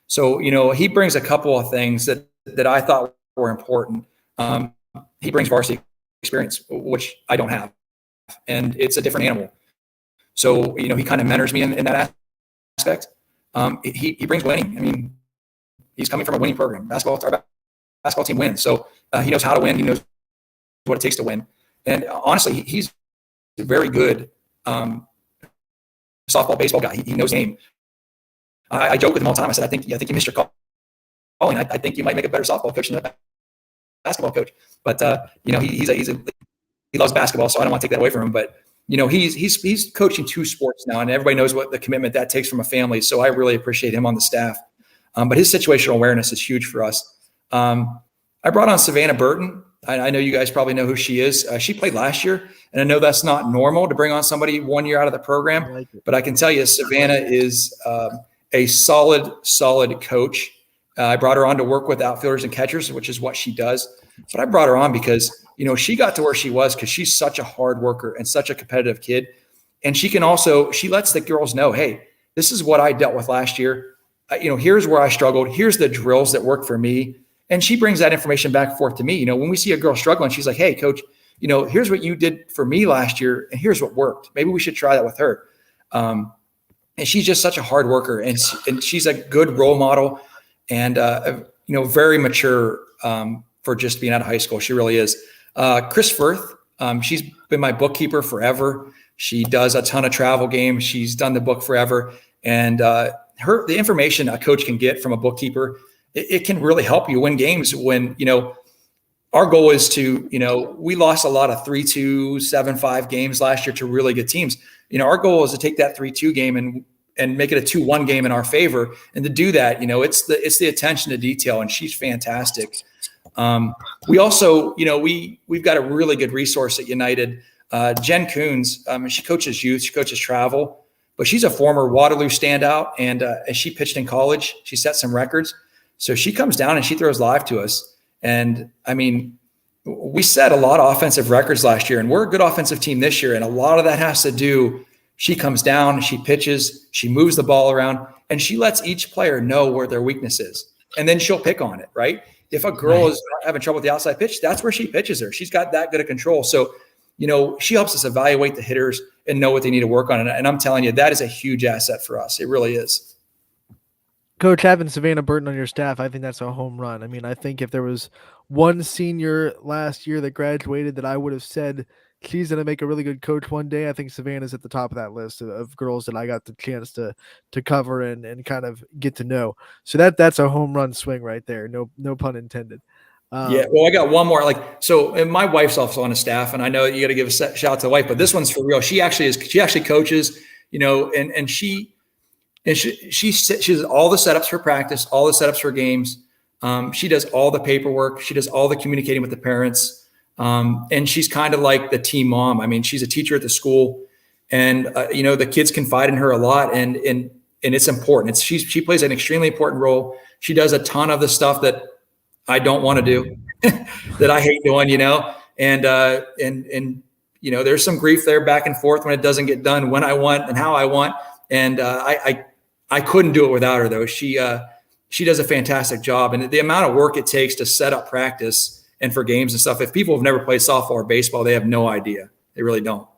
So, he brings a couple of things that I thought were important. He brings varsity experience, which I don't have. And it's a different animal. So, he kind of mentors me in that aspect. He brings winning. I mean, he's coming from a winning program. Our basketball team wins. So he knows how to win. He knows what it takes to win. And honestly, he's very good softball, baseball guy. He knows game. I joke with him all the time. I said, I think you missed your calling. I think you might make a better softball coach than a basketball coach. But he loves basketball, so I don't want to take that away from him. But he's coaching 2 sports now, and everybody knows what the commitment that takes from a family. So I really appreciate him on the staff. But his situational awareness is huge for us. I brought on Savannah Burton. I know you guys probably know who she is. She played last year, and I know that's not normal to bring on somebody 1 year out of the program. But I can tell you, Savannah is a solid coach. I brought her on to work with outfielders and catchers, which is what she does. But I brought her on because, she got to where she was because she's such a hard worker and such a competitive kid. And she lets the girls know, hey, this is what I dealt with last year. Here's where I struggled. Here's the drills that worked for me. And she brings that information back and forth to me. When we see a girl struggling, she's like, hey, coach, here's what you did for me last year, and here's what worked. Maybe we should try that with her. And she's just such a hard worker, and she's a good role model and, very mature for just being out of high school. She really is. Chris Firth, she's been my bookkeeper forever. She does a ton of travel games. She's done the book forever. And the information a coach can get from a bookkeeper, it can really help you win games when, our goal is to, we lost a lot of 3-2, 7-5 games last year to really good teams. Our goal is to take that 3-2 game and make it a 2-1 game in our favor. And to do that, it's the attention to detail, and she's fantastic. We also, we've got a really good resource at United. Jen Coons, she coaches youth, she coaches travel, but she's a former Waterloo standout. And as she pitched in college, she set some records. So she comes down and she throws live to us. And I mean, we set a lot of offensive records last year, and we're a good offensive team this year. And a lot of that has to do, she comes down, she pitches, she moves the ball around, and she lets each player know where their weakness is. And then she'll pick on it, right? If a girl is having trouble with the outside pitch, that's where she pitches her. She's got that good of control. So, she helps us evaluate the hitters and know what they need to work on. And I'm telling you, that is a huge asset for us. It really is. Coach, having Savannah Burton on your staff, I think that's a home run. I mean, I think if there was one senior last year that graduated that I would have said she's going to make a really good coach one day, I think Savannah's at the top of that list of girls that I got the chance to cover and kind of get to know. So that's a home run swing right there. No pun intended. Yeah. Well, I got one more. And my wife's also on a staff, and I know you got to give a shout out to the wife, but this one's for real. She actually coaches, and she does all the setups for practice, all the setups for games. She does all the paperwork. She does all the communicating with the parents. And she's kind of like the team mom. I mean, she's a teacher at the school, and the kids confide in her a lot, and it's important. She plays an extremely important role. She does a ton of the stuff that I don't want to do, that I hate doing, and there's some grief there back and forth when it doesn't get done when I want and how I want. And I couldn't do it without her, though. She does a fantastic job, and the amount of work it takes to set up practice and for games and stuff. If people have never played softball or baseball, they have no idea. They really don't.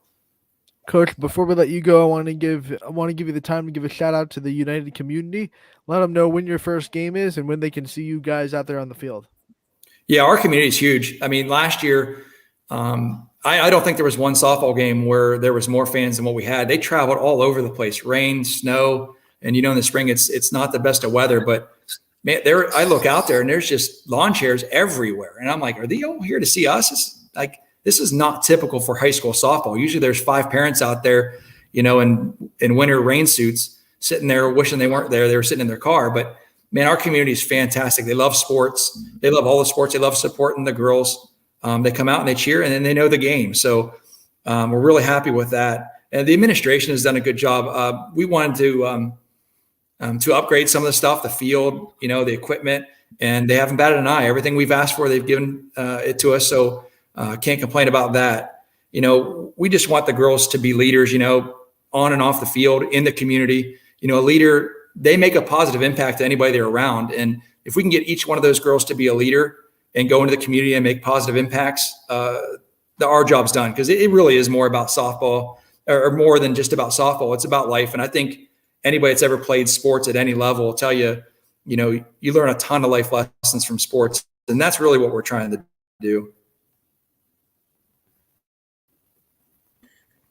Coach, before we let you go, I want to give you the time to give a shout out to the United community. Let them know when your first game is and when they can see you guys out there on the field. Yeah, our community is huge. I mean, last year, I don't think there was one softball game where there was more fans than what we had. They traveled all over the place, rain, snow, and in the spring it's not the best of weather, but man, I look out there and there's just lawn chairs everywhere, and I'm like, are they all here to see us? This is not typical for high school softball. Usually, there's 5 parents out there, in winter rain suits, sitting there wishing they weren't there. They were sitting in their car, but man, our community is fantastic. They love sports. They love all the sports. They love supporting the girls. They come out and they cheer, and then they know the game. So we're really happy with that. And the administration has done a good job. We wanted to upgrade some of the stuff, the field, the equipment, and they haven't batted an eye. Everything we've asked for, they've given it to us. So can't complain about that. We just want the girls to be leaders, on and off the field, in the community. A leader, they make a positive impact to anybody they're around. And if we can get each one of those girls to be a leader and go into the community and make positive impacts, our job's done, because it really is more about softball, or more than just about softball. It's about life. And I think anybody that's ever played sports at any level will tell you, you learn a ton of life lessons from sports. And that's really what we're trying to do.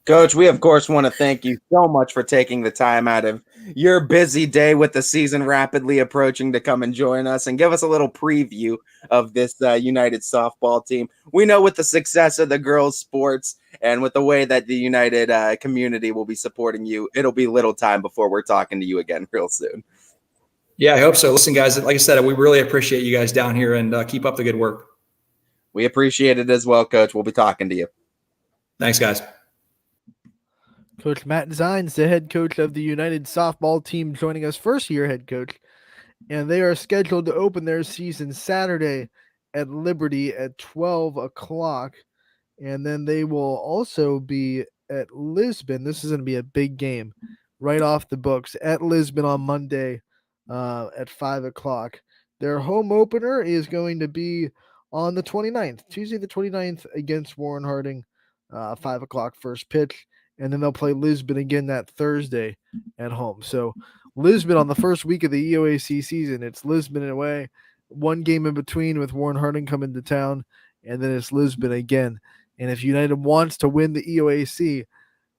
Coach, we of course want to thank you so much for taking the time out of your busy day with the season rapidly approaching to come and join us and give us a little preview of this United softball team. We know with the success of the girls' sports and with the way that the United community will be supporting you, it'll be little time before we're talking to you again real soon. Yeah, I hope so. Listen, guys, like I said, we really appreciate you guys down here, and keep up the good work. We appreciate it as well, Coach. We'll be talking to you. Thanks, guys. Coach Matt Zines, the head coach of the United softball team, joining us, first-year head coach, and they are scheduled to open their season Saturday at Liberty at 12 o'clock, and then they will also be at Lisbon. This is going to be a big game right off the books at Lisbon on Monday at 5 o'clock. Their home opener is going to be on the 29th, Tuesday the 29th, against Warren Harding, 5 o'clock first pitch. And then they'll play Lisbon again that Thursday at home. So Lisbon on the first week of the EOAC season, it's Lisbon away, one game in between with Warren Harding coming to town, and then it's Lisbon again. And if United wants to win the EOAC,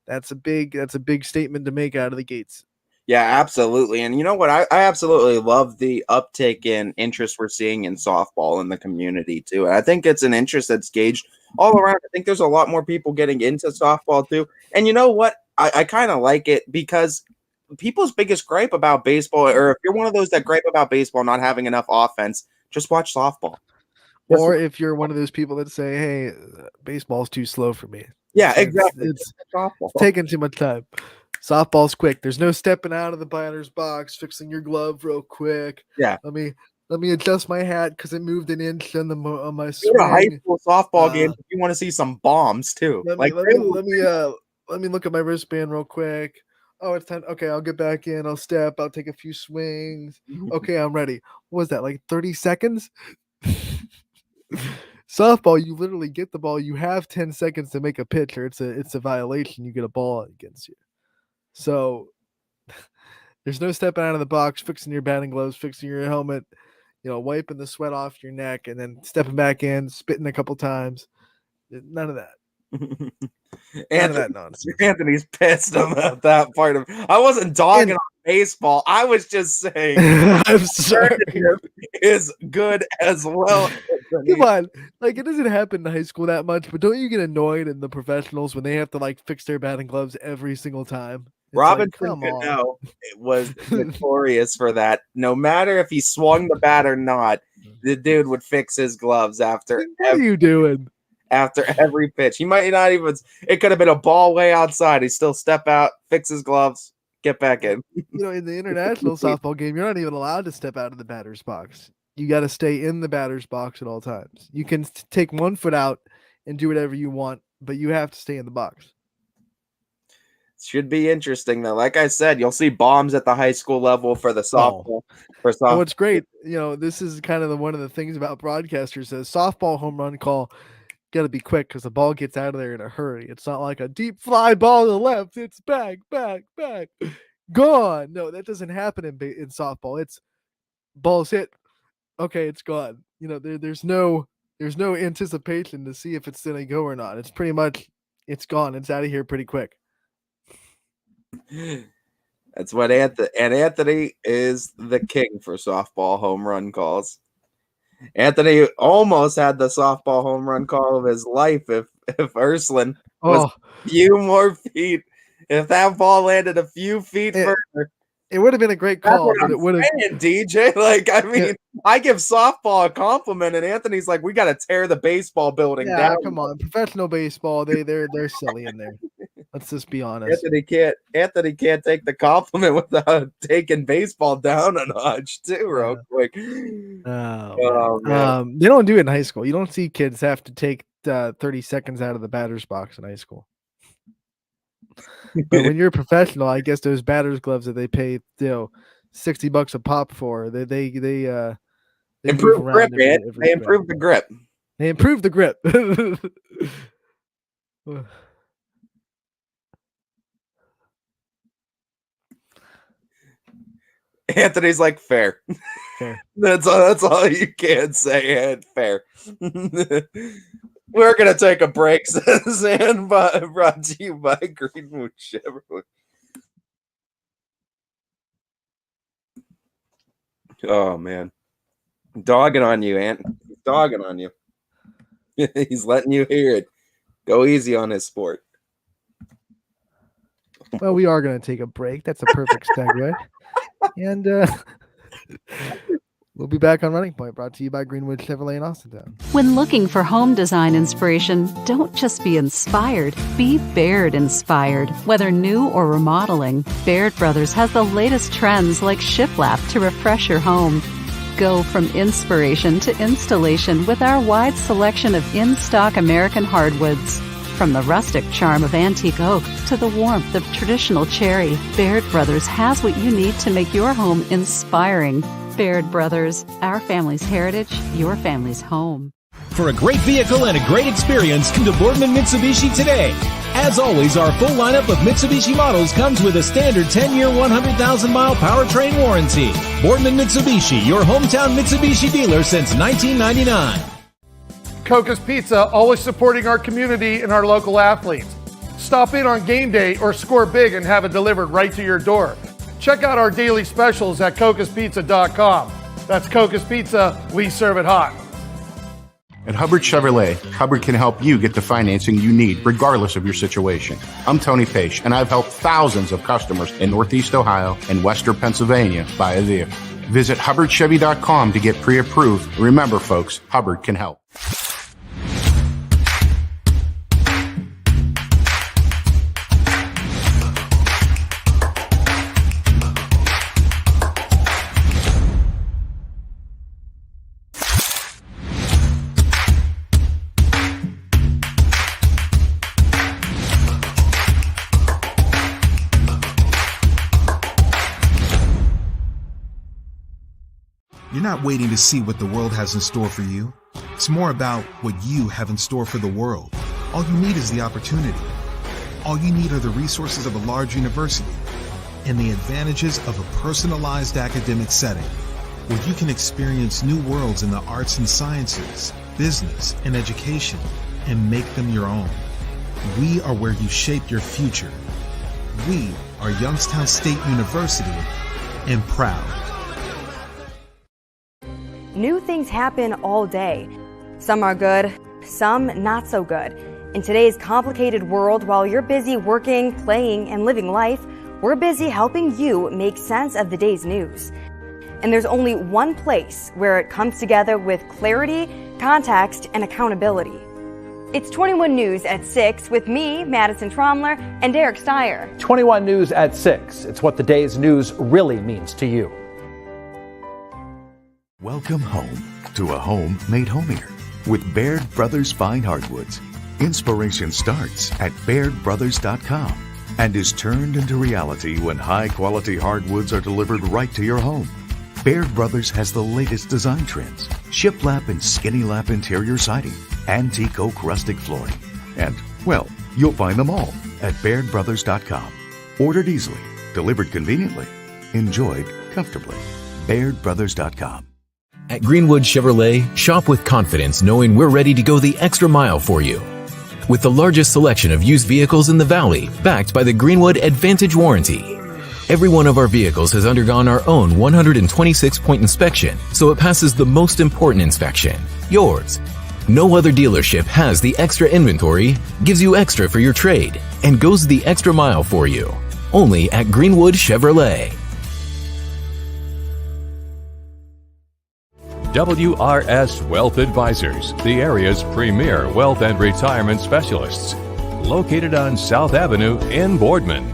that's a big statement to make out of the gates. Yeah, absolutely. And you know what? I absolutely love the uptick in interest we're seeing in softball in the community too. And I think it's an interest that's gauged all around. I think there's a lot more people getting into softball too. And you know what? I kind of like it, because people's biggest gripe about baseball, or if you're one of those that gripe about baseball not having enough offense, just watch softball. Or if you're one of those people that say, hey, baseball's too slow for me. Yeah, exactly. It's taking too much time. Softball's quick. There's no stepping out of the batter's box, fixing your glove real quick. Yeah. Let me adjust my hat because it moved an inch on my swing. Go to high school softball games if you want to see some bombs too. Let me look at my wristband real quick. Oh, it's time. Okay, I'll get back in. I'll step. I'll take a few swings. Okay, I'm ready. What was that, like 30 seconds? Softball, you literally get the ball. You have 10 seconds to make a pitch, or it's a violation. You get a ball against you. So there's no stepping out of the box, fixing your batting gloves, fixing your helmet, wiping the sweat off your neck, and then stepping back in, spitting a couple times. None of that. None of that nonsense. Anthony's pissed about that part of. I wasn't dogging on baseball. I was just saying I'm sorry. Is good as well. Come on. Like, it doesn't happen in high school that much, but don't you get annoyed in the professionals when they have to fix their batting gloves every single time? Robinson Cano was notorious for that. No matter if he swung the bat or not, the dude would fix his gloves after. What are you doing? After every pitch, he might not even. It could have been a ball way outside. He still step out, fix his gloves, get back in. In the international softball game, you're not even allowed to step out of the batter's box. You got to stay in the batter's box at all times. You can take 1 foot out and do whatever you want, but you have to stay in the box. Should be interesting though. Like I said, you'll see bombs at the high school level for the softball. For softball. What's great, this is kind of one of the things about broadcasters. A softball home run call got to be quick because the ball gets out of there in a hurry. It's not like a deep fly ball to the left. It's back, gone. No, that doesn't happen in softball. It's balls hit, okay, it's gone. You know, there's no anticipation to see if it's gonna go or not. It's pretty much it's gone. It's out of here pretty quick. That's what Anthony is the king for softball home run calls. Anthony almost had the softball home run call of his life if Ysn was a few more feet. If that ball landed a few feet further. It would have been a great call, but it would have DJ. Like, I mean, I give softball a compliment, and Anthony's like, we got to tear the baseball building down. Come on, professional baseball, they're silly in there. Let's just be honest. Anthony can't take the compliment without taking baseball down a notch too, real quick. They don't do it in high school. You don't see kids have to take 30 seconds out of the batter's box in high school. But when you're a professional, I guess those batter's gloves that they pay, $60 a pop for, they improve grip, man. They improve the grip. They improve the grip. Anthony's like, fair. That's all you can say. And fair. We're gonna take a break, says and brought to you by Greenwood Chevrolet. Oh man, dogging on you, Ant. Dogging on you. He's letting you hear it. Go easy on his sport. Well, we are going to take a break. That's a perfect segue. And we'll be back on Running Point, brought to you by Greenwood Chevrolet in Austintown. When looking for home design inspiration, don't just be inspired, be Baird inspired. Whether new or remodeling, Baird Brothers has the latest trends like shiplap to refresh your home. Go from inspiration to installation with our wide selection of in-stock American hardwoods. From the rustic charm of antique oak to the warmth of traditional cherry, Baird Brothers has what you need to make your home inspiring. Baird Brothers, our family's heritage, your family's home. For a great vehicle and a great experience, come to Boardman Mitsubishi today. As always, our full lineup of Mitsubishi models comes with a standard 10-year, 100,000-mile powertrain warranty. Boardman Mitsubishi, your hometown Mitsubishi dealer since 1999. Coca's Pizza, always supporting our community and our local athletes. Stop in on game day or score big and have it delivered right to your door. Check out our daily specials at cocaspizza.com. That's Coca's Pizza, we serve it hot. At Hubbard Chevrolet, Hubbard can help you get the financing you need regardless of your situation. I'm Tony Page, and I've helped thousands of customers in Northeast Ohio and Western Pennsylvania buy a vehicle. Visit HubbardChevy.com to get pre-approved. Remember, folks, Hubbard can help. You're not waiting to see what the world has in store for you. It's more about what you have in store for the world. All you need is the opportunity. All you need are the resources of a large university and the advantages of a personalized academic setting where you can experience new worlds in the arts and sciences, business, and education and make them your own. We are where you shape your future. We are Youngstown State University and proud. New things happen all day. Some are good, some not so good. In today's complicated world, while you're busy working, playing, and living life, we're busy helping you make sense of the day's news. And there's only one place where it comes together with clarity, context, and accountability. It's 21 News at 6 with me, Madison Tromler, and Derek Steyer. 21 News at 6. It's what the day's news really means to you. Welcome home to a home made homier with Baird Brothers Fine Hardwoods. Inspiration starts at BairdBrothers.com and is turned into reality when high-quality hardwoods are delivered right to your home. Baird Brothers has the latest design trends, shiplap and skinny lap interior siding, antique oak rustic flooring, and, well, you'll find them all at BairdBrothers.com. Ordered easily, delivered conveniently, enjoyed comfortably. BairdBrothers.com. At Greenwood Chevrolet, shop with confidence knowing we're ready to go the extra mile for you. With the largest selection of used vehicles in the Valley, backed by the Greenwood Advantage Warranty. Every one of our vehicles has undergone our own 126-point inspection, so it passes the most important inspection, yours. No other dealership has the extra inventory, gives you extra for your trade, and goes the extra mile for you. Only at Greenwood Chevrolet. WRS Wealth Advisors, the area's premier wealth and retirement specialists. Located on South Avenue in Boardman.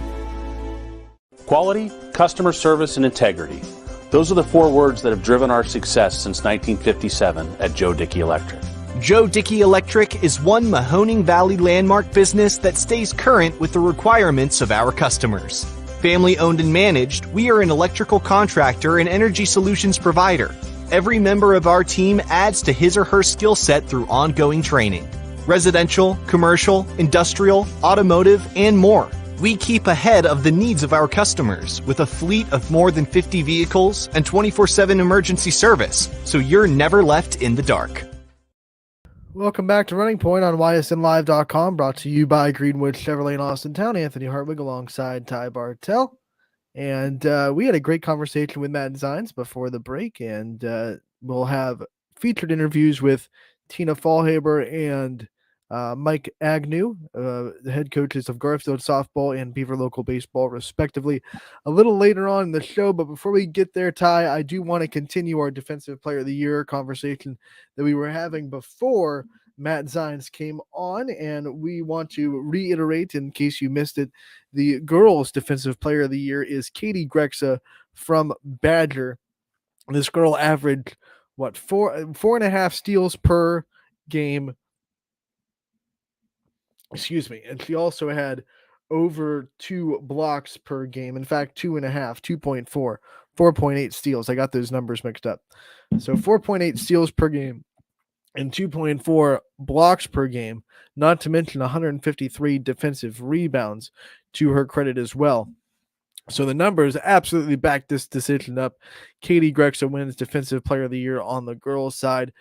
Quality, customer service, and integrity. Those are the 4 words that have driven our success since 1957 at Joe Dickey Electric. Joe Dickey Electric is one Mahoning Valley landmark business that stays current with the requirements of our customers. Family owned and managed, we are an electrical contractor and energy solutions provider. Every member of our team adds to his or her skill set through ongoing training. Residential, commercial, industrial, automotive, and more. We keep ahead of the needs of our customers with a fleet of more than 50 vehicles and 24/7 emergency service, so you're never left in the dark. Welcome back to Running Point on ysnlive.com, brought to you by Greenwood Chevrolet in Austintown. Anthony Hartwig alongside Ty Bartell. And we had a great conversation with Matt Designs before the break, and we'll have featured interviews with Tina Fallhaber and Mike Agnew, the head coaches of Garfield Softball and Beaver Local Baseball, respectively, a little later on in the show. But before we get there, Ty, I do want to continue our Defensive Player of the Year conversation that we were having before Matt Zines came on, and we want to reiterate, in case you missed it, the girls' Defensive Player of the Year is Katie Grexa from Badger. This girl averaged, 4.5 steals per game. Excuse me. And she also had over 2 blocks per game. In fact, 2.5, 2.4, 4.8 steals. I got those numbers mixed up. So 4.8 steals per game and 2.4 blocks per game, not to mention 153 defensive rebounds to her credit as well. So the numbers absolutely back this decision up. Katie Grexa wins Defensive Player of the Year on the girls' side.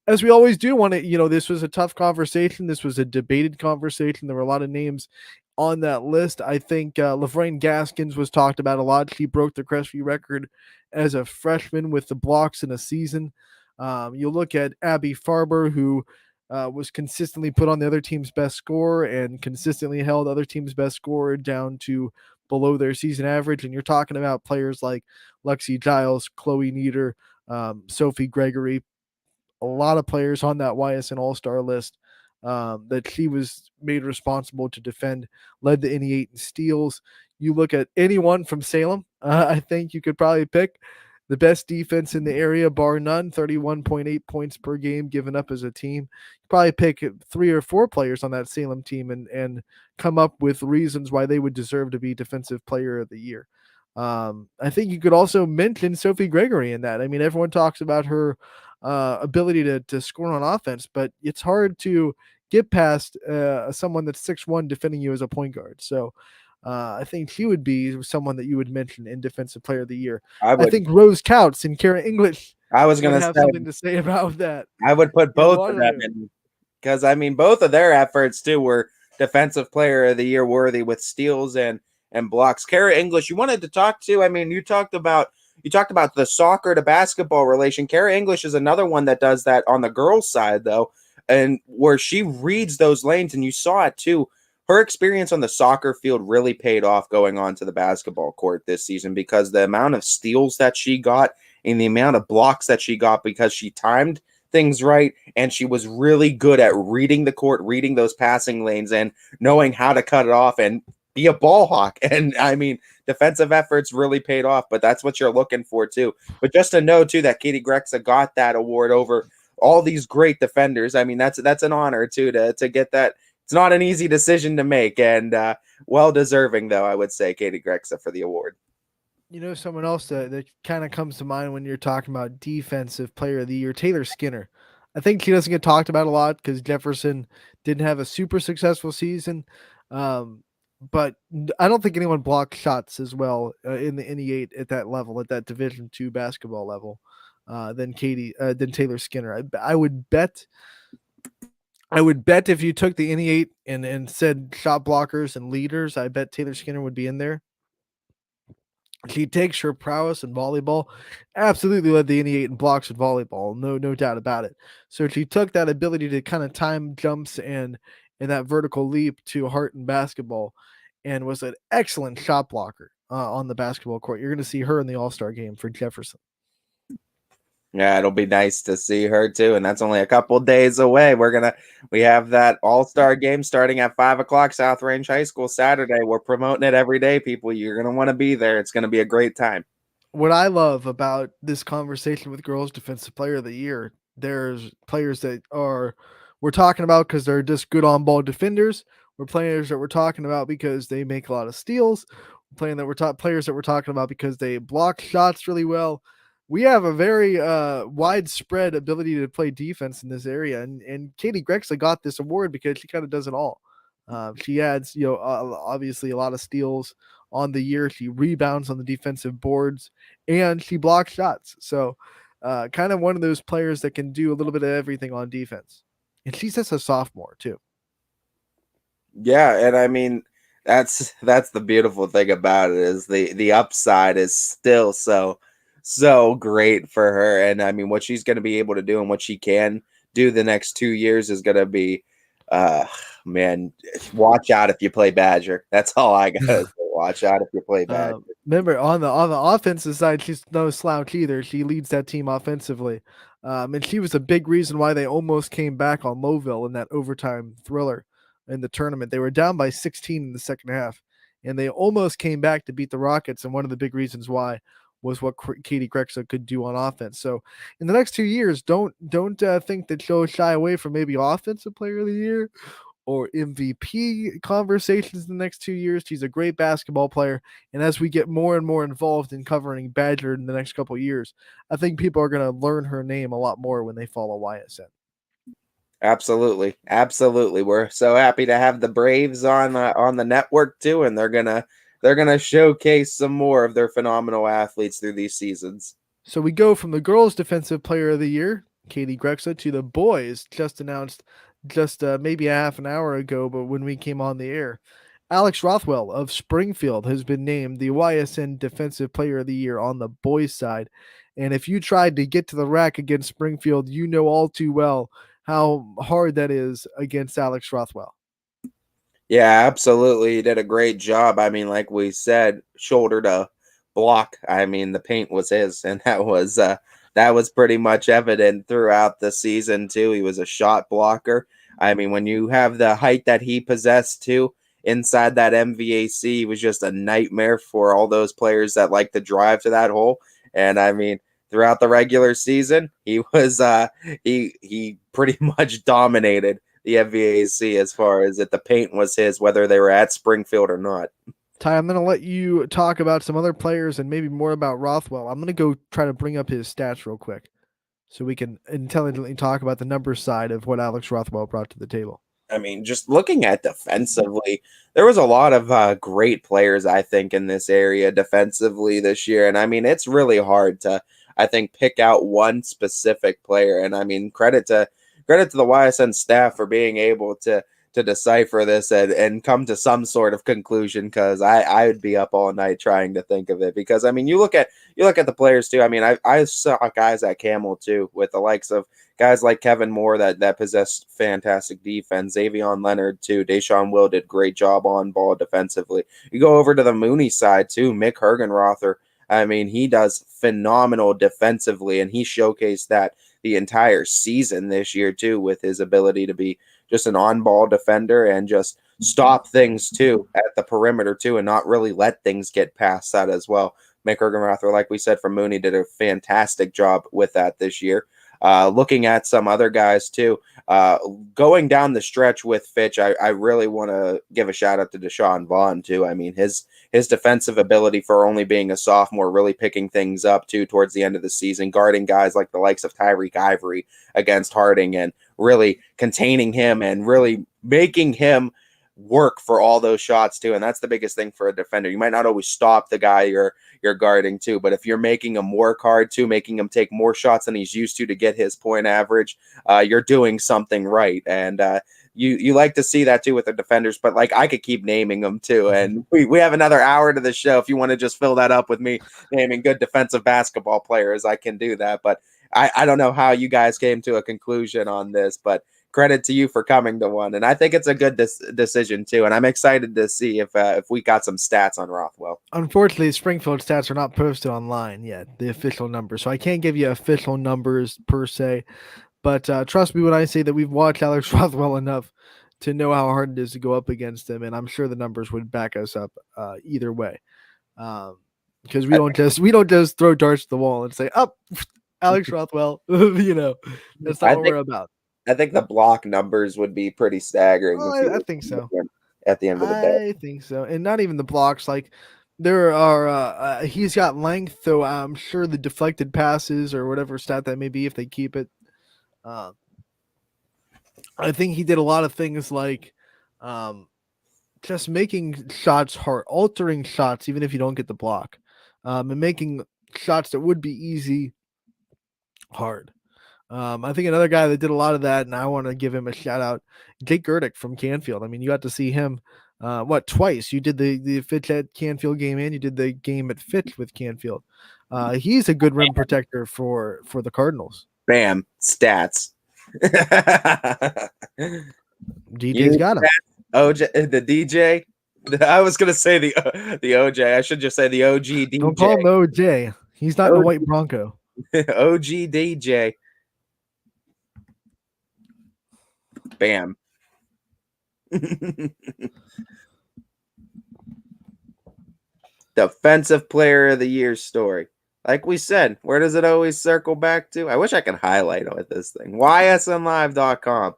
As we always do want to, this was a tough conversation. This was a debated conversation. There were a lot of names on that list. I think Lavraine Gaskins was talked about a lot. She broke the Crestview record as a freshman with the blocks in a season. You look at Abby Farber, who was consistently put on the other team's best score and consistently held other team's best score down to below their season average. And you're talking about players like Lexi Giles, Chloe Nieder, Sophie Gregory, a lot of players on that YSN All-Star list that she was made responsible to defend, led the NE8 in steals. You look at anyone from Salem, I think you could probably pick the best defense in the area, bar none, 31.8 points per game given up as a team. You probably pick 3 or 4 players on that Salem team and come up with reasons why they would deserve to be Defensive Player of the Year. I think you could also mention Sophie Gregory in that. I mean, everyone talks about her ability to score on offense, but it's hard to get past someone that's 6'1" defending you as a point guard. So I think she would be someone that you would mention in Defensive Player of the Year. I think Rose Couts and Kara English. I was going to have something to say about that. I would put both of them in, because I mean, both of their efforts too were Defensive Player of the Year worthy with steals and blocks. Kara English, you wanted to talk to. I mean, you talked about the soccer to basketball relation. Kara English is another one that does that on the girls' side, though, and where she reads those lanes, and you saw it too. Her experience on the soccer field really paid off going on to the basketball court this season, because the amount of steals that she got and the amount of blocks that she got, because she timed things right, and she was really good at reading the court, reading those passing lanes, and knowing how to cut it off and be a ball hawk. And I mean, defensive efforts really paid off, but that's what you're looking for too. But just to know too that Katie Grexa got that award over all these great defenders, I mean, that's an honor too to get that. It's not an easy decision to make, and well deserving, though, I would say, Katie Grexa for the award. Someone else that kind of comes to mind when you're talking about Defensive Player of the Year, Taylor Skinner. I think she doesn't get talked about a lot because Jefferson didn't have a super successful season. But I don't think anyone blocked shots as well in the NE8 at that level, at that Division II basketball level. than Taylor Skinner. I would bet if you took the NE8 and said shot blockers and leaders, I bet Taylor Skinner would be in there. She takes her prowess in volleyball, absolutely led the NE8 in blocks in volleyball, no doubt about it. So she took that ability to kind of time jumps and that vertical leap to heart in basketball, and was an excellent shot blocker on the basketball court. You're going to see her in the All-Star game for Jefferson. Yeah, it'll be nice to see her too, and that's only a couple days away. We have that All-Star game starting at 5:00 South Range High School Saturday. We're promoting it every day, people. You're gonna want to be there. It's gonna be a great time. What I love about this conversation with Girls Defensive Player of the Year, there's players that we're talking about because they're just good on-ball defenders. We're players that we're talking about because they make a lot of steals. Players that we're talking about because they block shots really well. We have a very widespread ability to play defense in this area, and Katie Grexa got this award because she kind of does it all. She adds, obviously a lot of steals on the year. She rebounds on the defensive boards, and she blocks shots. So, kind of one of those players that can do a little bit of everything on defense. And she's just a sophomore too. Yeah, and I mean that's the beautiful thing about it is the upside is still so great for her. And I mean, what she's going to be able to do and what she can do the next 2 years is going to be, man, watch out if you play Badger. That's all I got to say. Watch out if you play Badger. Remember, on the offensive side, she's no slouch either. She leads that team offensively. And she was a big reason why they almost came back on Lowville in that overtime thriller in the tournament. They were down by 16 in the second half, and they almost came back to beat the Rockets. And one of the big reasons why was what Katie Grexa could do on offense. So in the next 2 years, don't think that she'll shy away from maybe Offensive Player of the Year or MVP conversations in the next 2 years. She's a great basketball player. And as we get more and more involved in covering Badger in the next couple of years, I think people are going to learn her name a lot more when they follow YSN. Absolutely. We're so happy to have the Braves on the network too. And they're going to showcase some more of their phenomenal athletes through these seasons. So we go from the girls' Defensive Player of the Year, Katie Grexa, to the boys, just announced maybe a half an hour ago, but when we came on the air. Alex Rothwell of Springfield has been named the YSN Defensive Player of the Year on the boys' side. And if you tried to get to the rack against Springfield, you know all too well how hard that is against Alex Rothwell. Yeah, absolutely. He did a great job. I mean, like we said, shoulder to block. I mean, the paint was his, and that was pretty much evident throughout the season too. He was a shot blocker. I mean, when you have the height that he possessed too inside that MVAC, he was just a nightmare for all those players that like to drive to that hole. And I mean, throughout the regular season, he was he pretty much dominated the MVAC as far as that the paint was his, whether they were at Springfield or not. Ty, I'm going to let you talk about some other players and maybe more about Rothwell. I'm going to go try to bring up his stats real quick so we can intelligently talk about the numbers side of what Alex Rothwell brought to the table. I mean, just looking at defensively, there was a lot of great players, I think, in this area defensively this year. And I mean, it's really hard to, I think, pick out one specific player. And I mean, credit to the YSN staff for being able to decipher this and come to some sort of conclusion, because I would be up all night trying to think of it. Because I mean, you look at the players too. I mean, I saw guys at Camel too, with the likes of guys like Kevin Moore that possessed fantastic defense. Xavion Leonard too. Deshaun Will did a great job on ball defensively. You go over to the Mooney side too. Mick Hergenrother. I mean, he does phenomenal defensively, and he showcased that the entire season this year too, with his ability to be just an on-ball defender and just stop things too at the perimeter too, and not really let things get past that as well. Mick Hergenrother, like we said, from Mooney, did a fantastic job with that this year. Looking at some other guys too, going down the stretch with Fitch, I really want to give a shout out to Deshaun Vaughn too. I mean, his defensive ability for only being a sophomore, really picking things up too towards the end of the season, guarding guys like the likes of Tyreek Ivory against Harding, and really containing him and really making him work for all those shots too, and that's the biggest thing for a defender. You might not always stop the guy you're guarding too, but if you're making him work hard too, making him take more shots than he's used to get his point average, you're doing something right. And you like to see that too with the defenders, but like I could keep naming them too, and we have another hour to the show. If you want to just fill that up with me naming good defensive basketball players, I can do that. But I don't know how you guys came to a conclusion on this, but credit to you for coming to one. And I think it's a good decision too. And I'm excited to see if we got some stats on Rothwell. Unfortunately, Springfield stats are not posted online yet, the official numbers. So I can't give you official numbers per se. But trust me when I say that we've watched Alex Rothwell enough to know how hard it is to go up against him. And I'm sure the numbers would back us up either way. Because we don't just throw darts at the wall and say, up, Alex Rothwell, that's not what we're about. I think the block numbers would be pretty staggering. Well, I think so. At the end of the day, I think so. And not even the blocks. Like there are, he's got length, so I'm sure the deflected passes or whatever stat that may be, if they keep it. I think he did a lot of things like just making shots hard, altering shots, even if you don't get the block, and making shots that would be easy hard. I think another guy that did a lot of that, and I want to give him a shout out, Jake Gerdick from Canfield. I mean, you got to see him twice. You did the Fitch at Canfield game, and you did the game at Fitch with Canfield. He's a good rim protector for the Cardinals. Bam, stats. DJ's got him. OJ, the DJ. I was gonna say the OJ. I should just say the OG DJ. Don't call him OJ. He's not the white Bronco. OG DJ. Bam. Defensive Player of the Year story. Like we said, where does it always circle back to? I wish I could highlight it with this thing. ysnlive.com.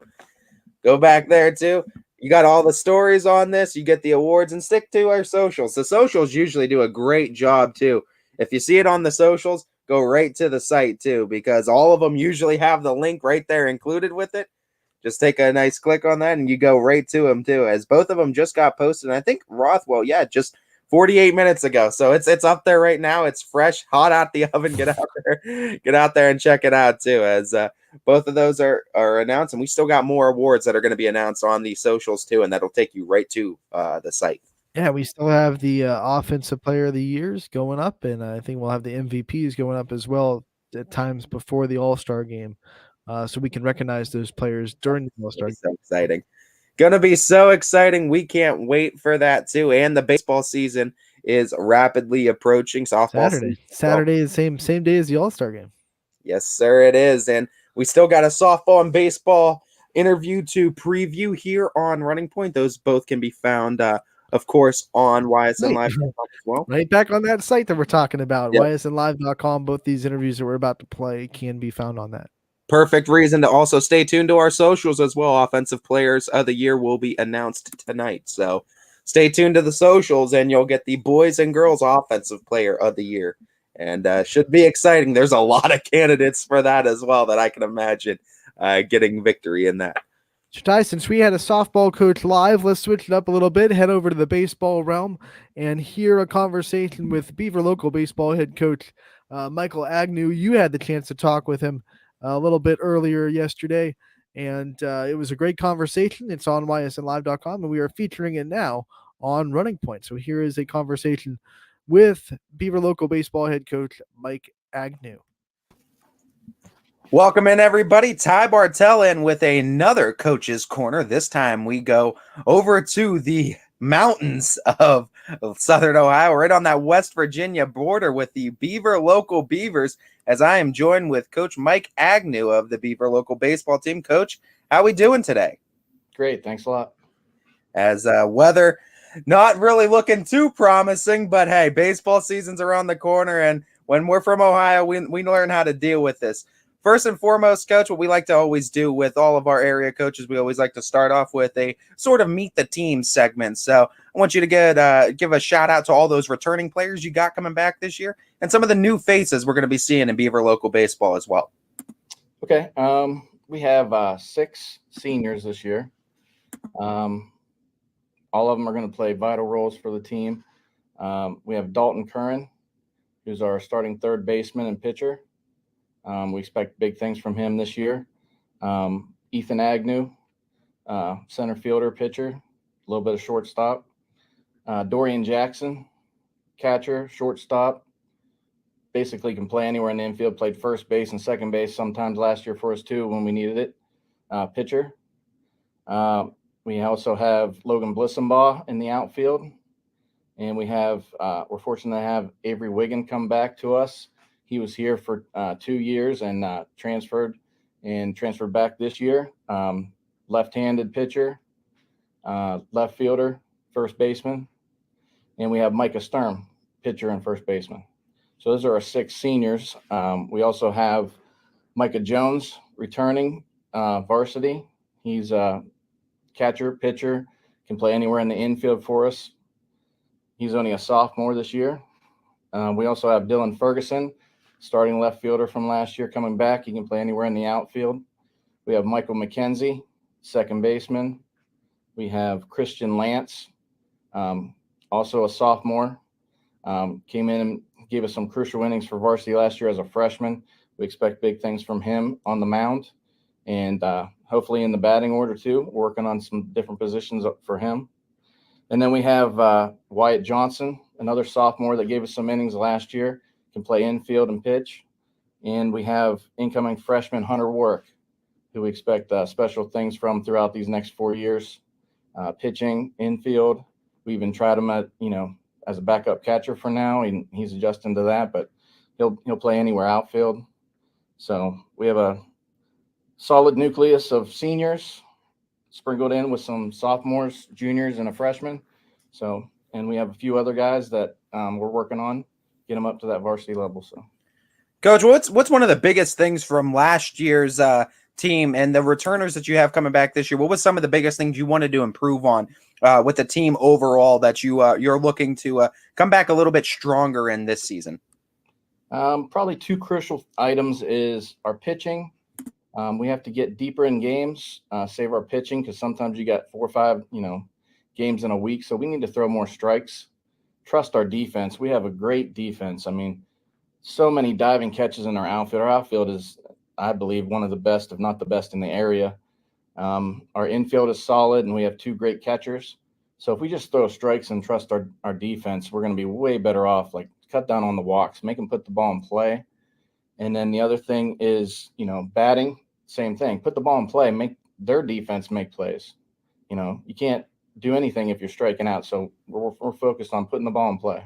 Go back there too. You got all the stories on this. You get the awards, and stick to our socials. The socials usually do a great job too. If you see it on the socials, go right to the site too, because all of them usually have the link right there included with it. Just take a nice click on that and you go right to them too, as both of them just got posted. And I think Rothwell, just 48 minutes ago. So it's up there right now. It's fresh, hot out the oven. Get out there and check it out too, as both of those are announced. And we still got more awards that are going to be announced on the socials too, and that'll take you right to the site. Yeah, we still have the Offensive Player of the Years going up, and I think we'll have the MVPs going up as well at times before the All-Star game, so we can recognize those players during the All-Star game. So exciting. Going to be so exciting. We can't wait for that too. And the baseball season is rapidly approaching. Saturday is same day as the All-Star game. Yes, sir, it is. And we still got a softball and baseball interview to preview here on Running Point. Those both can be found of course, on YSN Live as well. Right back on that site that we're talking about, ysnlive.com. Both these interviews that we're about to play can be found on that. Perfect reason to also stay tuned to our socials as well. Offensive Players of the Year will be announced tonight. So stay tuned to the socials and you'll get the boys and girls Offensive Player of the Year. And should be exciting. There's a lot of candidates for that as well that I can imagine getting victory in that. Ty, since we had a softball coach live, let's switch it up a little bit, head over to the baseball realm, and hear a conversation with Beaver local baseball head coach Michael Agnew. You had the chance to talk with him a little bit earlier yesterday, and it was a great conversation. It's on ysnlive.com, and we are featuring it now on Running Point. So here is a conversation with Beaver local baseball head coach Mike Agnew. Welcome in, everybody. Ty Bartell in with another Coach's Corner. This time we go over to the mountains of Southern Ohio, right on that West Virginia border with the Beaver local Beavers, as I am joined with Coach Mike Agnew of the Beaver local baseball team. Coach, how we doing today? Great. Thanks a lot. As weather not really looking too promising, but hey, baseball season's around the corner, and when we're from Ohio, we learn how to deal with this. First and foremost, Coach, what we like to always do with all of our area coaches, we always like to start off with a sort of meet the team segment. So I want you to give a shout out to all those returning players you got coming back this year and some of the new faces we're going to be seeing in Beaver local baseball as well. Okay. We have 6 seniors this year. all of them are going to play vital roles for the team. We have Dalton Curran, who's our starting third baseman and pitcher. We expect big things from him this year. Ethan Agnew, center fielder, pitcher, a little bit of shortstop. Dorian Jackson, catcher, shortstop. Basically can play anywhere in the infield, played first base and second base sometimes last year for us too when we needed it. Pitcher. We also have Logan Blissenbaugh in the outfield. And we have, we're fortunate to have Avery Wiggin come back to us. He was here for 2 years and transferred back this year. Left-handed pitcher, left fielder, first baseman. And we have Micah Sturm, pitcher and first baseman. So those are our 6 seniors. We also have Micah Jones returning varsity. He's a catcher, pitcher, can play anywhere in the infield for us. He's only a sophomore this year. We also have Dylan Ferguson, starting left fielder from last year, coming back. He can play anywhere in the outfield. We have Michael McKenzie, second baseman. We have Christian Lance, also a sophomore. Came in and gave us some crucial innings for varsity last year as a freshman. We expect big things from him on the mound and hopefully in the batting order too, working on some different positions for him. And then we have Wyatt Johnson, another sophomore that gave us some innings last year, can play infield and pitch. And we have incoming freshman Hunter Warwick, who we expect special things from throughout these next 4 years. Pitching, infield. We even tried him at, as a backup catcher for now. He's adjusting to that, but he'll play anywhere outfield. So we have a solid nucleus of seniors sprinkled in with some sophomores, juniors, and a freshman. So, and we have a few other guys that we're working on, get them up to that varsity level. So, Coach, what's one of the biggest things from last year's team and the returners that you have coming back this year? What was some of the biggest things you wanted to improve on with the team overall that you're looking to come back a little bit stronger in this season? Probably 2 crucial items is our pitching. We have to get deeper in games, save our pitching, because sometimes you got 4 or 5, games in a week. So we need to throw more strikes. Trust our defense. We have a great defense. I mean, so many diving catches in our outfield. Our outfield is, I believe, one of the best, if not the best in the area. Our infield is solid, and we have 2 great catchers. So if we just throw strikes and trust our defense, we're going to be way better off. Like, cut down on the walks, make them put the ball in play. And then the other thing is, batting, same thing. Put the ball in play, make their defense make plays. You can't do anything if you're striking out. So we're focused on putting the ball in play.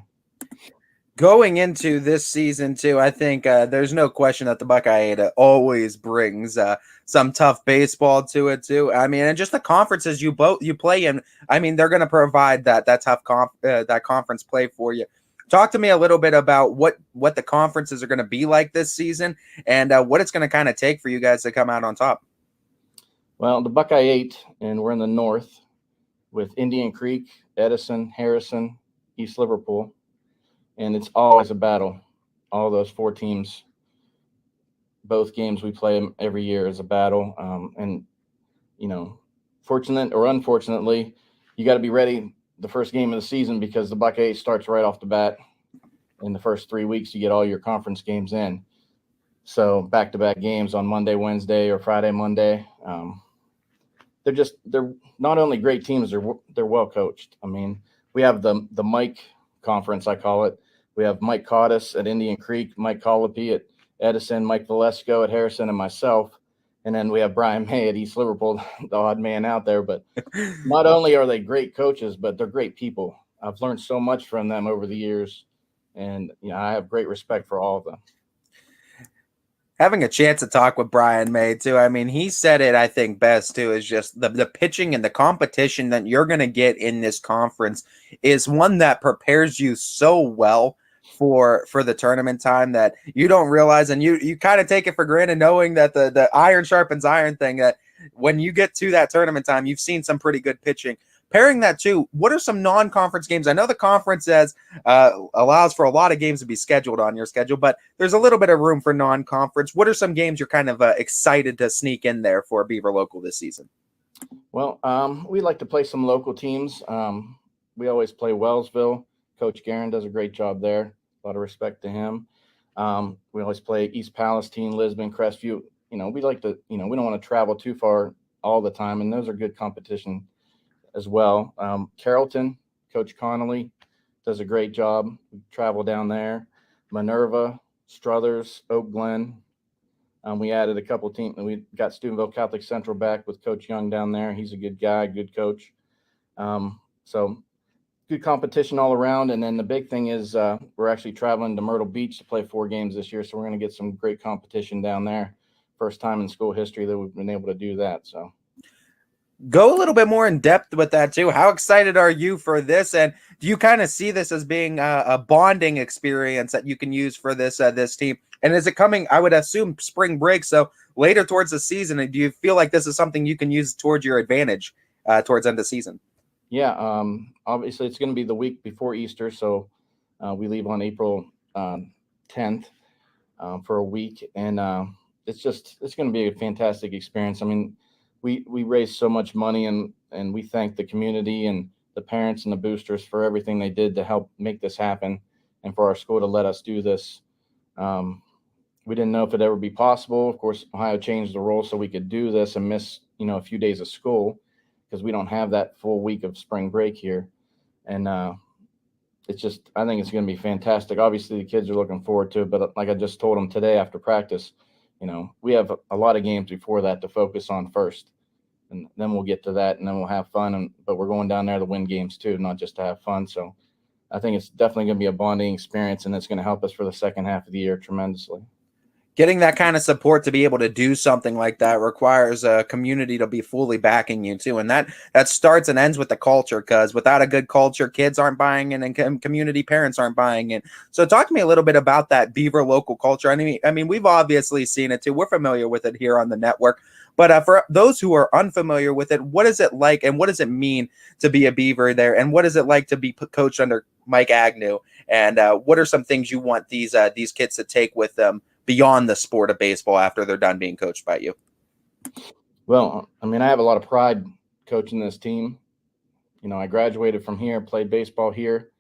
Going into this season too, I think there's no question that the Buckeye always brings some tough baseball to it too. I mean, and just the conferences you play in, I mean, they're going to provide that tough that conference play for you. Talk to me a little bit about what the conferences are going to be like this season and what it's going to kind of take for you guys to come out on top. Well, the Buckeye 8, and we're in the north with Indian Creek, Edison, Harrison, East Liverpool, and it's always a battle. All those 4 teams, both games we play them every year is a battle. And, fortunate or unfortunately, you got to be ready the first game of the season because the Buckeye starts right off the bat. In the first 3 weeks, you get all your conference games in. So back-to-back games on Monday, Wednesday, or Friday, Monday. They're not only great teams, they're well coached. I mean, we have the Mike Conference, I call it. We have Mike Cottis at Indian Creek, Mike Colopy at Edison, Mike Valesco at Harrison, and myself. And then we have Brian May at East Liverpool, the odd man out there. But not only are they great coaches, but they're great people. I've learned so much from them over the years. And, I have great respect for all of them. Having a chance to talk with Brian May, too. I mean, he said it, I think, best, too, is just the pitching and the competition that you're going to get in this conference is one that prepares you so well for the tournament time that you don't realize, and you kind of take it for granted knowing that the iron sharpens iron thing, that when you get to that tournament time, you've seen some pretty good pitching. Pairing that too, what are some non-conference games? I know the conference allows for a lot of games to be scheduled on your schedule, but there's a little bit of room for non-conference. What are some games you're kind of excited to sneak in there for Beaver Local this season? Well, we like to play some local teams. We always play Wellsville. Coach Guerin does a great job there. A lot of respect to him. We always play East Palestine, Lisbon, Crestview. We like to, we don't want to travel too far all the time, and those are good competition as well. Carrollton, Coach Connolly does a great job. We travel down there. Minerva, Struthers, Oak Glen. We added a couple teams. We got Steubenville Catholic Central back with Coach Young down there. He's a good guy, good coach. So good competition all around. And then the big thing is we're actually traveling to Myrtle Beach to play 4 games this year. So we're going to get some great competition down there. First time in school history that we've been able to do that. So go a little bit more in depth with that too. How excited are you for this? And do you kind of see this as being a bonding experience that you can use for this this team? And is it coming, I would assume, spring break, so later towards the season? And do you feel like this is something you can use towards your advantage towards end of season? Yeah, obviously it's going to be the week before Easter, so we leave on April 10th for a week, and it's going to be a fantastic experience. I mean, we raised so much money, and we thank the community and the parents and the boosters for everything they did to help make this happen, and for our school to let us do this. We didn't know if it'd ever be possible. Of course, Ohio changed the rules so we could do this and miss, a few days of school because we don't have that full week of spring break here. And I think it's going to be fantastic. Obviously, the kids are looking forward to it, but like I just told them today after practice, we have a lot of games before that to focus on first. And then we'll get to that, and then we'll have fun. But we're going down there to win games too, not just to have fun. So I think it's definitely going to be a bonding experience, and it's going to help us for the second half of the year tremendously. Getting that kind of support to be able to do something like that requires a community to be fully backing you too. And that starts and ends with the culture, because without a good culture, kids aren't buying in and community parents aren't buying in. So talk to me a little bit about that Beaver local culture. I mean, we've obviously seen it too. We're familiar with it here on the network. But for those who are unfamiliar with it, what is it like, and what does it mean to be a Beaver there? And what is it like to be coached under Mike Agnew? And what are some things you want these kids to take with them beyond the sport of baseball after they're done being coached by you? Well, I mean, I have a lot of pride coaching this team. I graduated from here, played baseball here,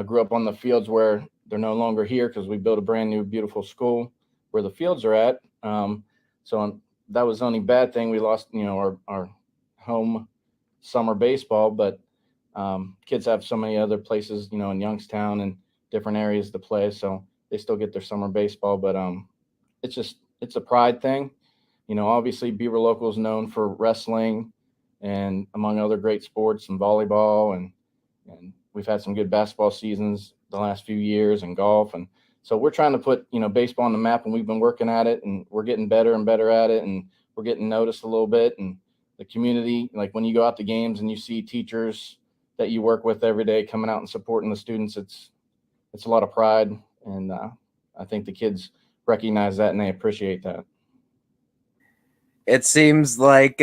grew up on the fields where they're no longer here because we built a brand new, beautiful school where the fields are at. So that was the only bad thing. We lost, our home summer baseball, but kids have so many other places, in Youngstown and different areas to play. So they still get their summer baseball, but it's a pride thing. Obviously Beaver Local is known for wrestling and among other great sports, and volleyball, and we've had some good basketball seasons the last few years, and golf. And so we're trying to put, baseball on the map, and we've been working at it, and we're getting better and better at it, and we're getting noticed a little bit. And the community, like when you go out to games and you see teachers that you work with every day coming out and supporting the students, it's a lot of pride. And I think the kids recognize that, and they appreciate that. It seems like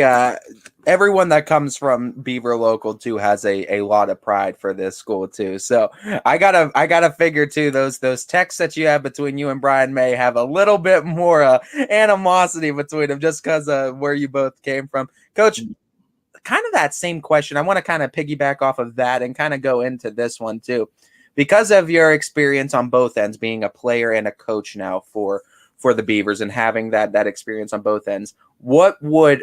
everyone that comes from Beaver Local too has a lot of pride for this school too. So I gotta figure too, those texts that you have between you and Brian May have a little bit more animosity between them just because of where you both came from. Coach, kind of that same question. I want to kind of piggyback off of that and kind of go into this one too. Because of your experience on both ends, being a player and a coach now for the Beavers, and having that experience on both ends, what would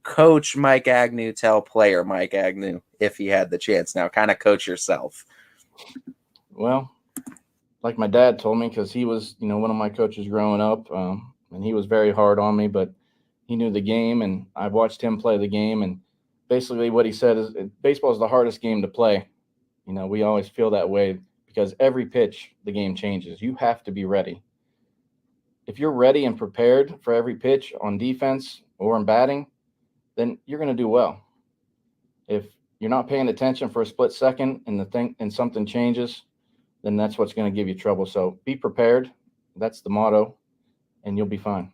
Coach Mike Agnew tell player Mike Agnew if he had the chance now? Kind of coach yourself. Well, like my dad told me, because he was, one of my coaches growing up, and he was very hard on me, but he knew the game, and I watched him play the game. And basically what he said is baseball is the hardest game to play. We always feel that way, because every pitch, the game changes. You have to be ready. If you're ready and prepared for every pitch on defense or in batting, then you're going to do well. If you're not paying attention for a split second and something changes, then that's what's going to give you trouble. So be prepared. That's the motto, and you'll be fine.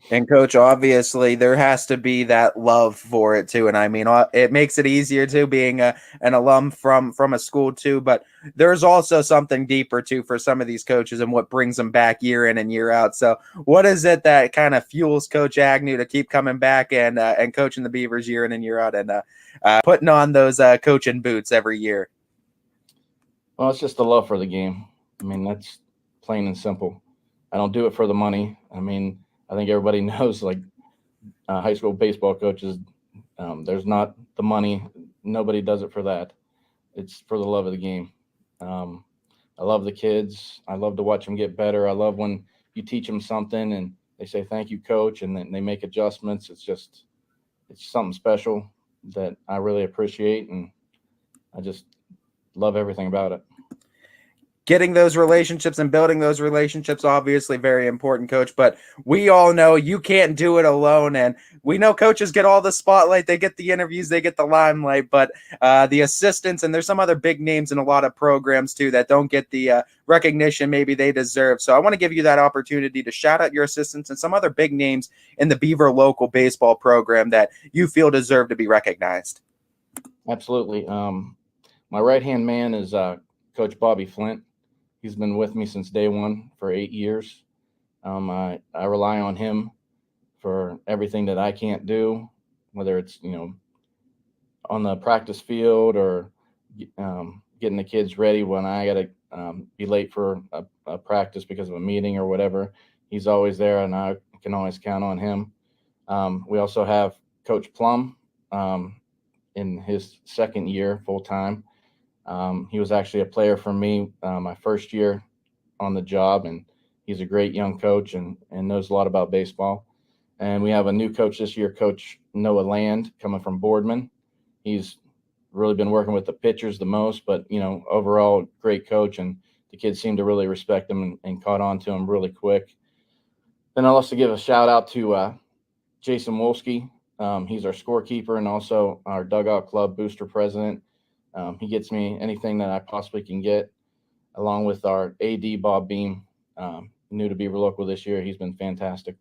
And coach, obviously there has to be that love for it too. And I mean, it makes it easier too, being an alum from a school too, but there's also something deeper too for some of these coaches and what brings them back year in and year out. So what is it that kind of fuels Coach Agnew to keep coming back and coaching the Beavers year in and year out and putting on those coaching boots every year? Well, it's just the love for the game. I mean, that's plain and simple. I don't do it for the money. I mean, I think everybody knows, like, high school baseball coaches, there's not the money. Nobody does it for that. It's for the love of the game. I love the kids. I love to watch them get better. I love when you teach them something and they say, "Thank you, coach," and then they make adjustments. It's something special that I really appreciate, and I just love everything about it. Getting those relationships and building those relationships, obviously very important, coach, but we all know you can't do it alone. And we know coaches get all the spotlight, they get the interviews, they get the limelight, but the assistants, and there's some other big names in a lot of programs too that don't get the recognition maybe they deserve. So I want to give you that opportunity to shout out your assistants and some other big names in the Beaver local baseball program that you feel deserve to be recognized. Absolutely. My right-hand man is Coach Bobby Flint. He's been with me since day one for 8 years. I rely on him for everything that I can't do, whether it's, on the practice field or getting the kids ready when I got to be late for a practice because of a meeting or whatever. He's always there, and I can always count on him. We also have Coach Plum in his second year full-time. He was actually a player for me my first year on the job, and he's a great young coach and knows a lot about baseball. And we have a new coach this year, Coach Noah Land, coming from Boardman. He's really been working with the pitchers the most, but, overall great coach, and the kids seem to really respect him and caught on to him really quick. Then I'll also give a shout out to Jason Wolski. He's our scorekeeper and also our dugout club booster president. He gets me anything that I possibly can get, along with our AD, Bob Beam, new to Beaver Local this year. He's been fantastic.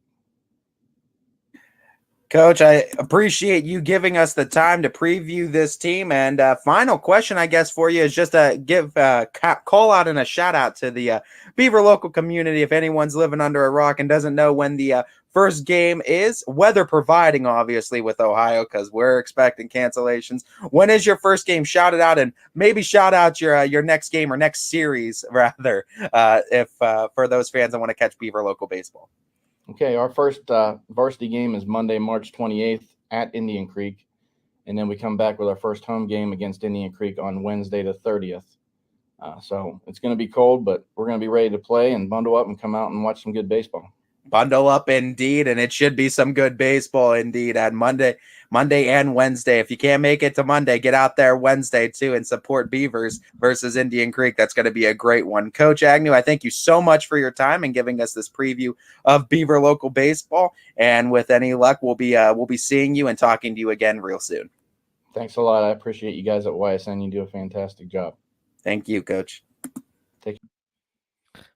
Coach, I appreciate you giving us the time to preview this team. And final question, I guess, for you is just to give a call out and a shout out to the Beaver Local community. If anyone's living under a rock and doesn't know when the first game is, weather providing, obviously, with Ohio, because we're expecting cancellations. When is your first game? Shout it out, and maybe shout out your next game or next series, rather, if for those fans that want to catch Beaver Local baseball. Okay, our first varsity game is Monday, March 28th at Indian Creek, and then we come back with our first home game against Indian Creek on Wednesday the 30th. So it's going to be cold, but we're going to be ready to play and bundle up and come out and watch some good baseball. Bundle up indeed, and it should be some good baseball indeed at Monday and Wednesday. If you can't make it to Monday, get out there Wednesday too and support Beavers versus Indian Creek. That's going to be a great one. Coach Agnew, I thank you so much for your time and giving us this preview of Beaver Local baseball. And with any luck, we'll be seeing you and talking to you again real soon. Thanks a lot. I appreciate you guys at YSN. You do a fantastic job. Thank you, Coach. Take care.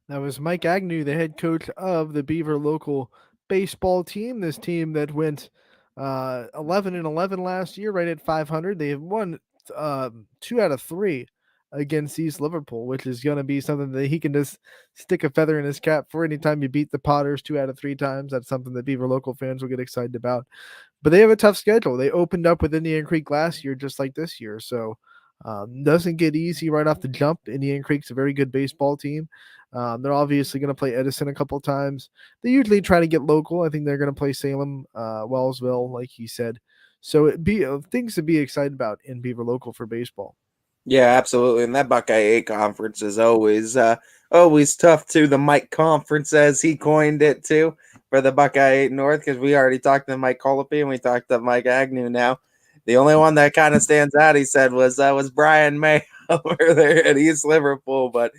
That was Mike Agnew, the head coach of the Beaver Local baseball team. This team that went 11-11 last year, right at 500. They have won 2 out of 3 against East Liverpool, which is going to be something that he can just stick a feather in his cap for. Anytime you beat the Potters 2 out of 3 times, that's something that Beaver Local fans will get excited about. But they have a tough schedule. They opened up with Indian Creek last year, just like this year. So doesn't get easy right off the jump. Indian Creek's a very good baseball team. They're obviously going to play Edison a couple times. They usually try to get local. I think they're going to play Salem, Wellsville, like he said. So it'd be things to be excited about in Beaver Local for baseball. Yeah, absolutely. And that Buckeye 8 conference is always tough too. The Mike Conference, as he coined it too, for the Buckeye 8 North, because we already talked to Mike Colopy and we talked to Mike Agnew now. The only one that kind of stands out, he said, was Brian May over there at East Liverpool, but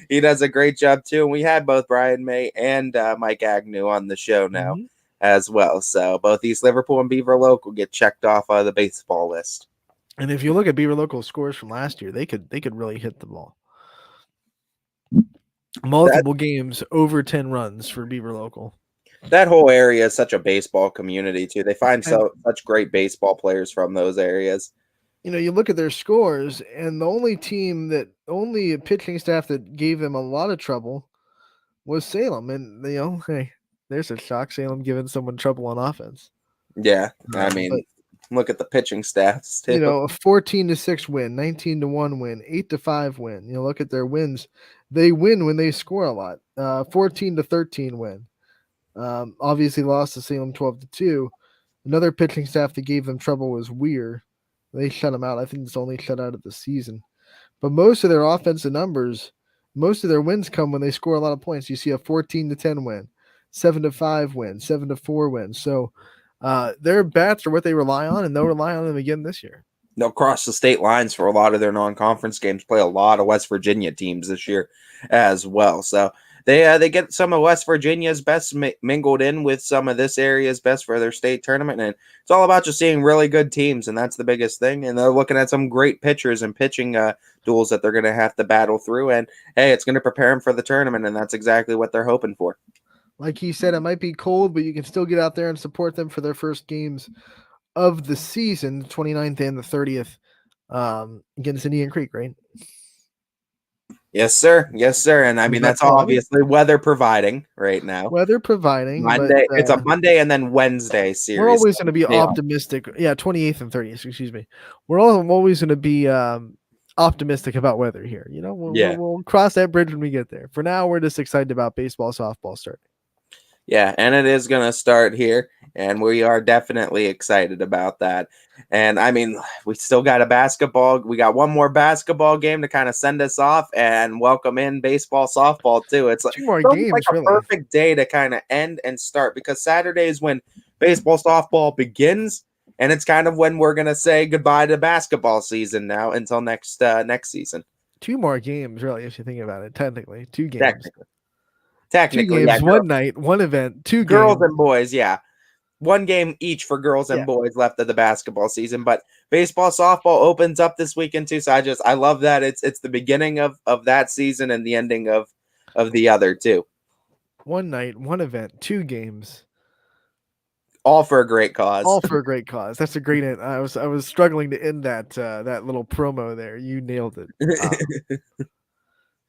he does a great job too. And we had both Brian May and Mike Agnew on the show now as well. So both East Liverpool and Beaver Local get checked off of the baseball list. And if you look at Beaver Local scores from last year, they could really hit the ball. Multiple games over 10 runs for Beaver Local. that whole area is such a baseball community too. They find such great baseball players from those areas. You know, you look at their scores, and the only pitching staff that gave them a lot of trouble was Salem. And, you know, hey, there's a shock. Salem giving someone trouble on offense. Yeah. I mean, look at the pitching staffs too. You know, a 14-6 win, 19-1 win, 8-5 win. You know, look at their wins. They win when they score a lot. 14-13 win. Obviously lost to Salem 12-2. Another pitching staff that gave them trouble was Weir. They shut them out. I think it's the only shutout of the season. But most of their offensive numbers, most of their wins come when they score a lot of points. You see a 14-10 win, 7-5 win, 7-4 win. So their bats are what they rely on, and they'll rely on them again this year. They'll cross the state lines for a lot of their non-conference games, play a lot of West Virginia teams this year as well. So they get some of West Virginia's best mingled in with some of this area's best for their state tournament. And it's all about just seeing really good teams, and that's the biggest thing. And they're looking at some great pitchers and pitching duels that they're going to have to battle through. And, hey, it's going to prepare them for the tournament, and that's exactly what they're hoping for. Like he said, it might be cold, but you can still get out there and support them for their first games of the season, the 29th and the 30th, against Indian Creek, right? Yes, sir. Yes, sir. And I mean, that's obviously weather providing right now. Weather providing. Monday. It's a Monday and then Wednesday series. We're always going to be optimistic. Yeah, 28th and 30th. Excuse me. We're always going to be optimistic about weather here. You know, we'll cross that bridge when we get there. For now, we're just excited about baseball, softball starting. Yeah, and it is going to start here, and we are definitely excited about that. And, I mean, we still got we got one more basketball game to kind of send us off and welcome in baseball, softball, too. It's like, 2 more games, like a really. perfect day to kind of end and start, because Saturday is when baseball, softball begins, and it's kind of when we're going to say goodbye to basketball season now until next season. 2 more games, really, if you think about it, technically. 2 games. Technically, 2 games, one night, one event, 2 girls games. and boys, yeah. 1 game each for girls and boys left of the basketball season. But baseball, softball opens up this weekend too. So I love that it's the beginning of that season and the ending of the other too. 1 night, 1 event, 2 games. All for a great cause. All for a great cause. That's a great end. I was struggling to end that little promo there. You nailed it.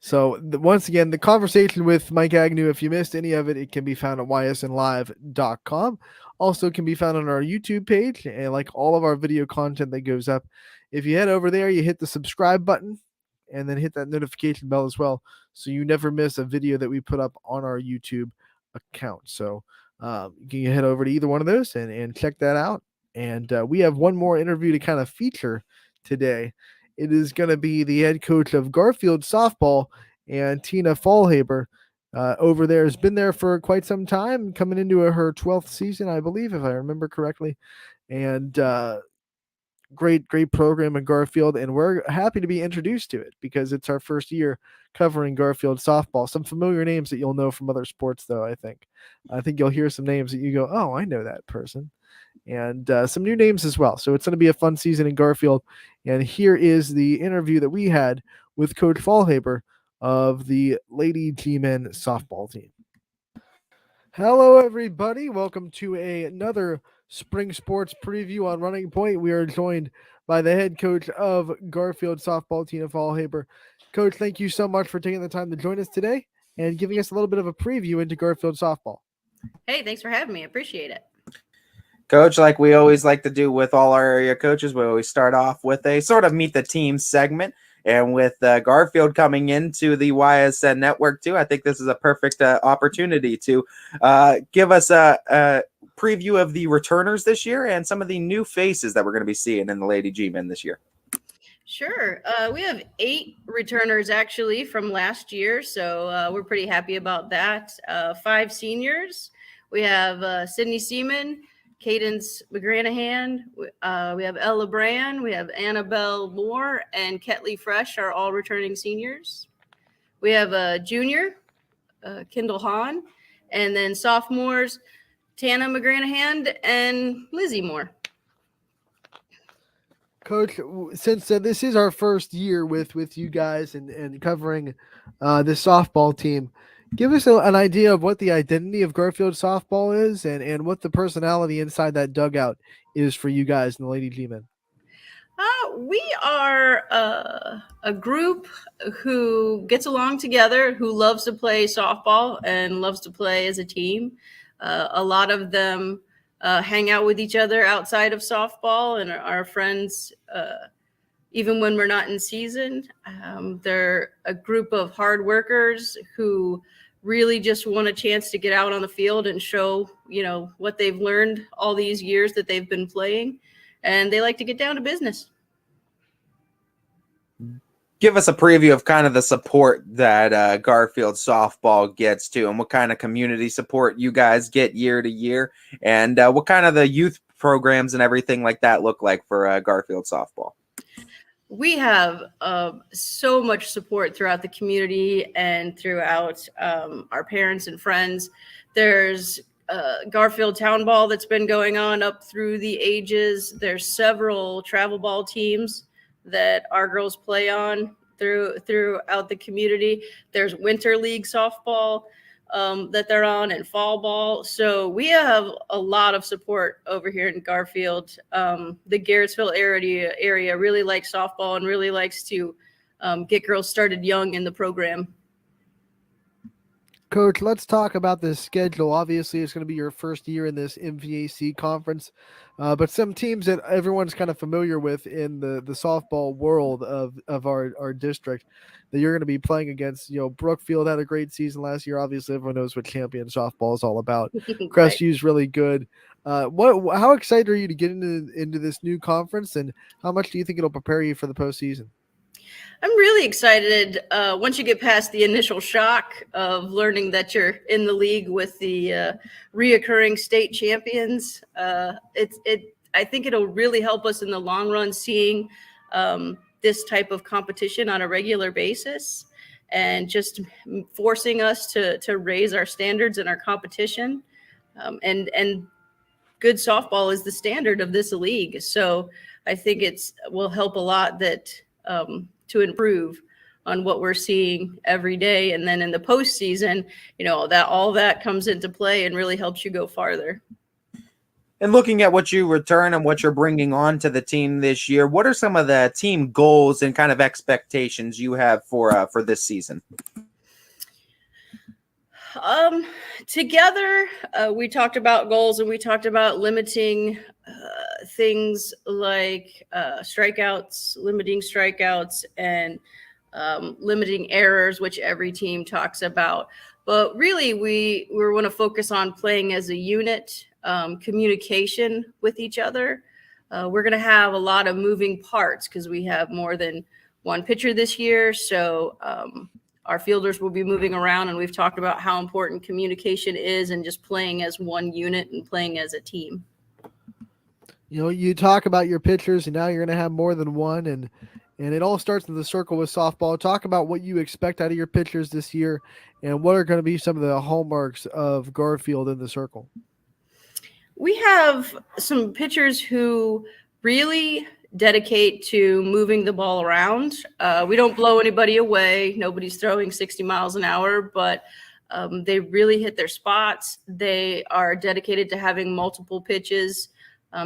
So once again, the conversation with Mike Agnew, if you missed any of it, it can be found at ysnlive.com. Also can be found on our YouTube page, and like all of our video content that goes up. If you head over there, you hit the subscribe button and then hit that notification bell as well, so you never miss a video that we put up on our YouTube account. So you can head over to either one of those and check that out. And we have one more interview to kind of feature today. It is going to be the head coach of Garfield softball, and Tina Fallhaber over there has been there for quite some time, coming into her 12th season, I believe, if I remember correctly. And great program in Garfield, and we're happy to be introduced to it because it's our first year covering Garfield softball. Some familiar names that you'll know from other sports, though. I think you'll hear some names that you go, oh, I know that person. And some new names as well. So it's going to be a fun season in Garfield. And here is the interview that we had with Coach Fallhaber of the Lady G-Men softball team. Hello, everybody. Welcome to another spring sports preview on Running Point. We are joined by the head coach of Garfield softball, Tina Fallhaber. Coach, thank you so much for taking the time to join us today and giving us a little bit of a preview into Garfield softball. Hey, thanks for having me. I appreciate it. Coach, like we always like to do with all our area coaches, we always start off with a sort of meet the team segment. And with Garfield coming into the YSN network too, I think this is a perfect opportunity to give us a preview of the returners this year and some of the new faces that we're going to be seeing in the Lady G-Men this year. Sure. We have 8 returners actually from last year, so we're pretty happy about that. 5 seniors. We have Sydney Seaman, Cadence McGranahan, we have Ella Brand, we have Annabelle Moore, and Ketley Fresh are all returning seniors. We have a junior, Kendall Hahn, and then sophomores, Tana McGranahan and Lizzie Moore. Coach, since this is our first year with you guys and covering the softball team, Give us an idea of what the identity of Garfield softball is and what the personality inside that dugout is for you guys and the Lady G-Men. We are a group who gets along together, who loves to play softball and loves to play as a team. A lot of them hang out with each other outside of softball and are friends even when we're not in season. They're a group of hard workers who really just want a chance to get out on the field and show, what they've learned all these years that they've been playing. And they like to get down to business. Give us a preview of kind of the support that Garfield softball gets to, and what kind of community support you guys get year to year, and what kind of the youth programs and everything like that look like for Garfield softball. We have so much support throughout the community and throughout our parents and friends. There's Garfield Town Ball that's been going on up through the ages. There's several travel ball teams that our girls play on throughout the community. There's Winter League softball that they're on, and fall ball. So we have a lot of support over here in Garfield. The Garrettsville area really likes softball and really likes to get girls started young in the program. Coach, let's talk about the schedule. Obviously, it's going to be your first year in this MVAC conference, but some teams that everyone's kind of familiar with in the softball world of our district that you're going to be playing against. Brookfield had a great season last year. Obviously, everyone knows what champion softball is all about. Crestvew's really good. How excited are you to get into this new conference, and how much do you think it'll prepare you for the postseason? I'm really excited once you get past the initial shock of learning that you're in the league with the reoccurring state champions. I think it'll really help us in the long run seeing this type of competition on a regular basis, and just forcing us to raise our standards in our competition. And good softball is the standard of this league. So I think will help a lot that to improve on what we're seeing every day. And then in the postseason, that all that comes into play and really helps you go farther. And looking at what you return and what you're bringing on to the team this year, what are some of the team goals and kind of expectations you have for this season? Together, we talked about goals, and we talked about limiting things like limiting strikeouts, and limiting errors, which every team talks about. But really, we want to focus on playing as a unit, communication with each other. We're going to have a lot of moving parts because we have more than one pitcher this year. So our fielders will be moving around, and we've talked about how important communication is and just playing as one unit and playing as a team. You talk about your pitchers, and now you're going to have more than one, and it all starts in the circle with softball. Talk about what you expect out of your pitchers this year, and what are going to be some of the hallmarks of Garfield in the circle. We have some pitchers who really dedicate to moving the ball around. We don't blow anybody away. Nobody's throwing 60 miles an hour, but they really hit their spots. They are dedicated to having multiple pitches,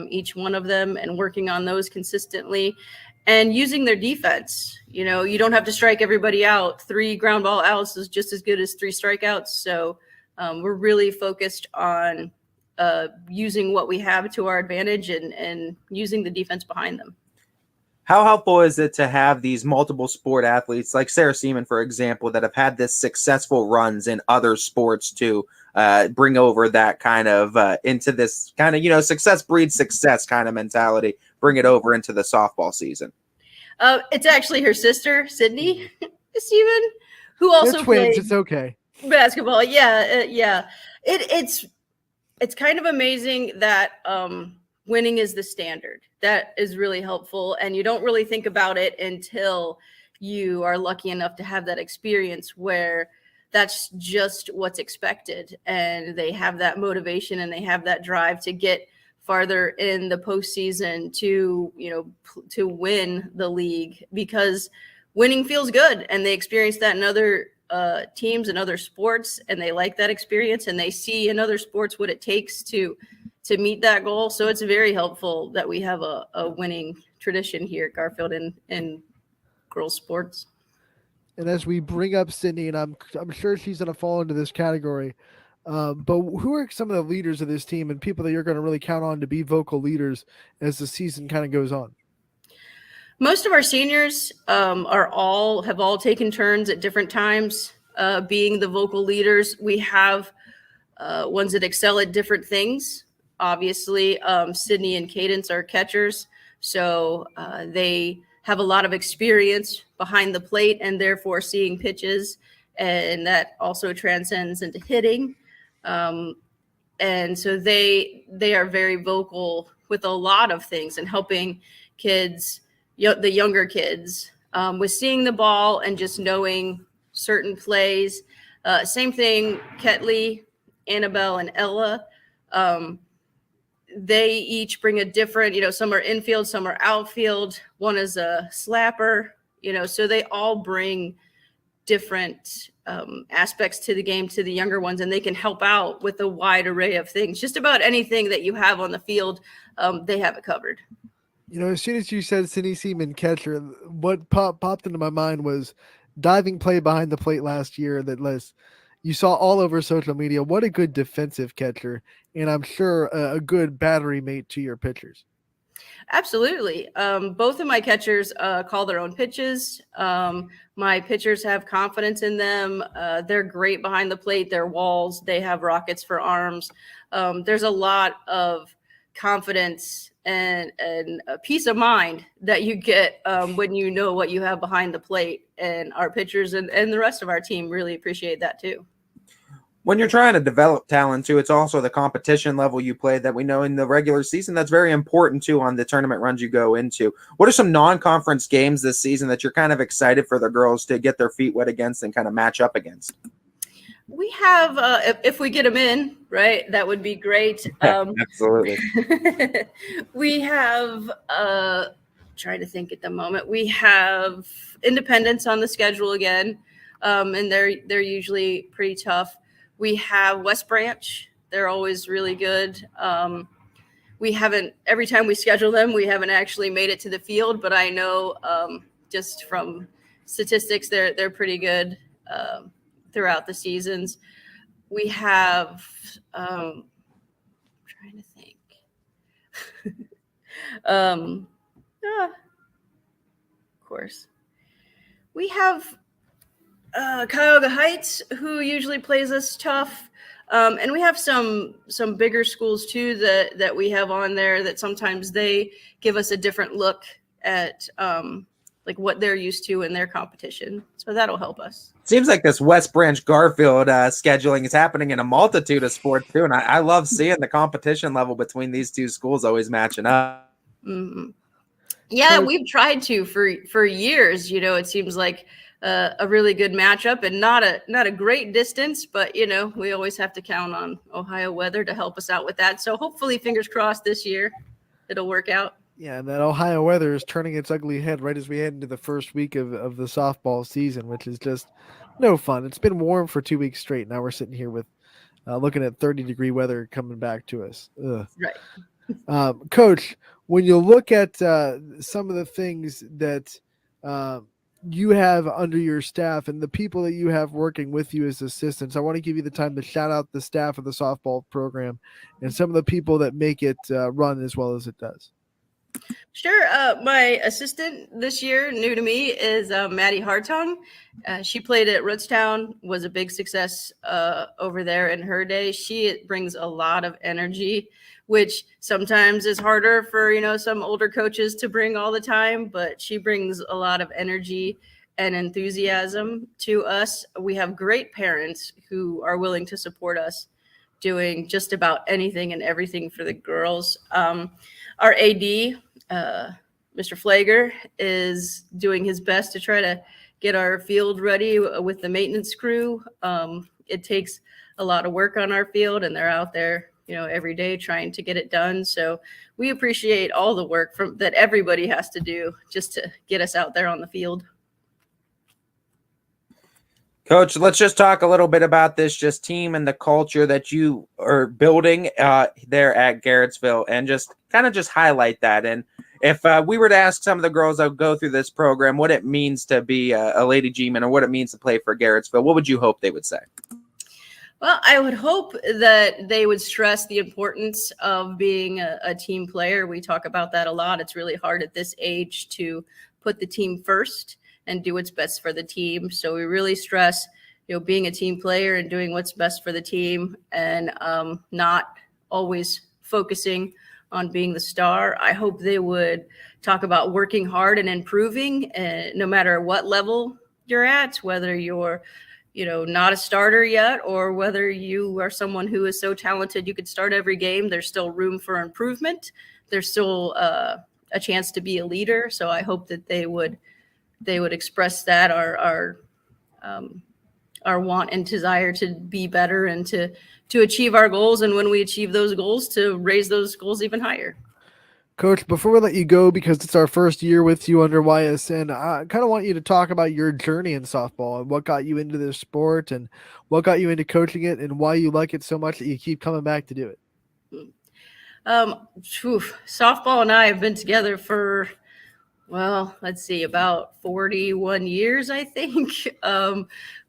each one of them, and working on those consistently and using their defense. You don't have to strike everybody out. 3 ground ball outs is just as good as 3 strikeouts. So we're really focused on using what we have to our advantage and using the defense behind them. How helpful is it to have these multiple sport athletes like Sarah Seaman, for example, that have had this successful runs in other sports to bring over that kind of into this kind of, success breeds success kind of mentality, bring it over into the softball season? It's actually her sister, Sydney Seaman, who also They're twins. plays It's okay. basketball. Yeah. It's kind of amazing that winning is the standard. That is really helpful. And you don't really think about it until you are lucky enough to have that experience where that's just what's expected. And they have that motivation and they have that drive to get farther in the postseason to win the league, because winning feels good. And they experience that in other teams and other sports, and they like that experience, and they see in other sports what it takes to meet that goal. So it's very helpful that we have a winning tradition here at Garfield in girls sports. And as we bring up Sydney, and I'm sure she's going to fall into this category, but who are some of the leaders of this team and people that you're going to really count on to be vocal leaders as the season kind of goes on? Most of our seniors have all taken turns at different times being the vocal leaders. We have ones that excel at different things. Obviously, Sydney and Cadence are catchers, so they have a lot of experience behind the plate and therefore seeing pitches, and that also transcends into hitting. And so they are very vocal with a lot of things and helping kids, the younger kids, with seeing the ball and just knowing certain plays. Same thing, Ketley, Annabelle, and Ella. They each bring a different, some are infield, some are outfield. One is a slapper, so they all bring different aspects to the game to the younger ones, and they can help out with a wide array of things. Just about anything that you have on the field, they have it covered. As soon as you said Sydney Seaman catcher, what popped into my mind was diving play behind the plate last year that you saw all over social media. What a good defensive catcher, and I'm sure a good battery mate to your pitchers. Absolutely. Both of my catchers call their own pitches. My pitchers have confidence in them. They're great behind the plate. They're walls. They have rockets for arms. There's a lot of confidence and a peace of mind that you get when you know what you have behind the plate. And our pitchers and the rest of our team really appreciate that too. When you're trying to develop talent too, it's also the competition level you play that we know in the regular season. That's very important too on the tournament runs you go into. What are some non-conference games this season that you're kind of excited for the girls to get their feet wet against and kind of match up against? We have, if we get them in, right, that would be great. Absolutely. We have, trying to think at the moment, we have Independence on the schedule again, and they're usually pretty tough. We have West Branch. They're always really good. We haven't, every time we schedule them, we haven't actually made it to the field, but I know just from statistics, they're pretty good throughout the seasons. We have, trying to think. Of course. We have Cuyahoga Heights, who usually plays us tough. And we have some bigger schools too that we have on there that sometimes they give us a different look at like what they're used to in their competition. So that'll help us. Seems like this West Branch Garfield scheduling is happening in a multitude of sports too. And I love seeing the competition level between these two schools always matching up. Mm-hmm. Yeah, we've tried to for years. It seems like a really good matchup and not a great distance, but we always have to count on Ohio weather to help us out with that. So hopefully, fingers crossed, this year it'll work out. Yeah, and that Ohio weather is turning its ugly head right as we head into the first week of the softball season, which is just no fun. It's been warm for 2 weeks straight. Now we're sitting here with looking at 30-degree weather coming back to us. Ugh. Right. Coach, when you look at some of the things that you have under your staff and the people that you have working with you as assistants, I want to give you the time to shout out the staff of the softball program and some of the people that make it run as well as it does. Sure. My assistant this year, new to me, is Maddie Hartung. She played at Rootstown, was a big success over there in her day. She brings a lot of energy, which sometimes is harder for, some older coaches to bring all the time, but she brings a lot of energy and enthusiasm to us. We have great parents who are willing to support us doing just about anything and everything for the girls. Our AD, Mr. Flager, is doing his best to try to get our field ready with the maintenance crew. It takes a lot of work on our field, and they're out there, every day trying to get it done. So we appreciate all the work that everybody has to do just to get us out there on the field. Coach, let's just talk a little bit about this just team and the culture that you are building there at Garrettsville, and just highlight that. And if we were to ask some of the girls that go through this program what it means to be a Lady G-man or what it means to play for Garrettsville, what would you hope they would say? Well, I would hope that they would stress the importance of being a team player. We talk about that a lot. It's really hard at this age to put the team first and do what's best for the team. So we really stress, being a team player and doing what's best for the team, and not always focusing on being the star. I hope they would talk about working hard and improving, no matter what level you're at, whether you're not a starter yet, or whether you are someone who is so talented you could start every game. There's still room for improvement. There's still a chance to be a leader. So I hope that they would express that our want and desire to be better and to achieve our goals. And when we achieve those goals, to raise those goals even higher. Coach, before we let you go, because it's our first year with you under YSN, I kind of want you to talk about your journey in softball and what got you into this sport and what got you into coaching it and why you like it so much that you keep coming back to do it. Softball and I have been together for, about 41 years, I think.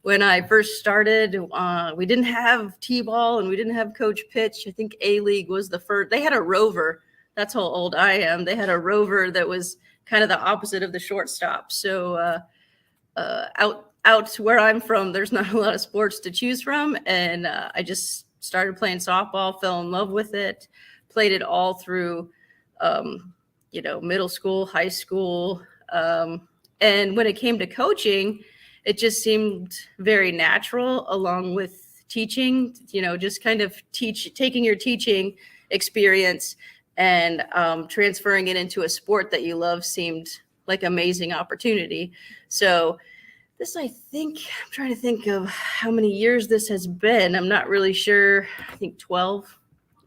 When I first started, we didn't have T-ball and we didn't have Coach Pitch. I think A-League was the first. They had a rover. That's how old I am. They had a rover that was kind of the opposite of the shortstop. So out where I'm from, there's not a lot of sports to choose from. And I just started playing softball, fell in love with it, played it all through, middle school, high school. And when it came to coaching, it just seemed very natural, along with teaching, just kind of taking your teaching experience and transferring it into a sport that you love seemed like an amazing opportunity. So this, I'm trying to think of how many years this has been. I'm not really sure. I think 12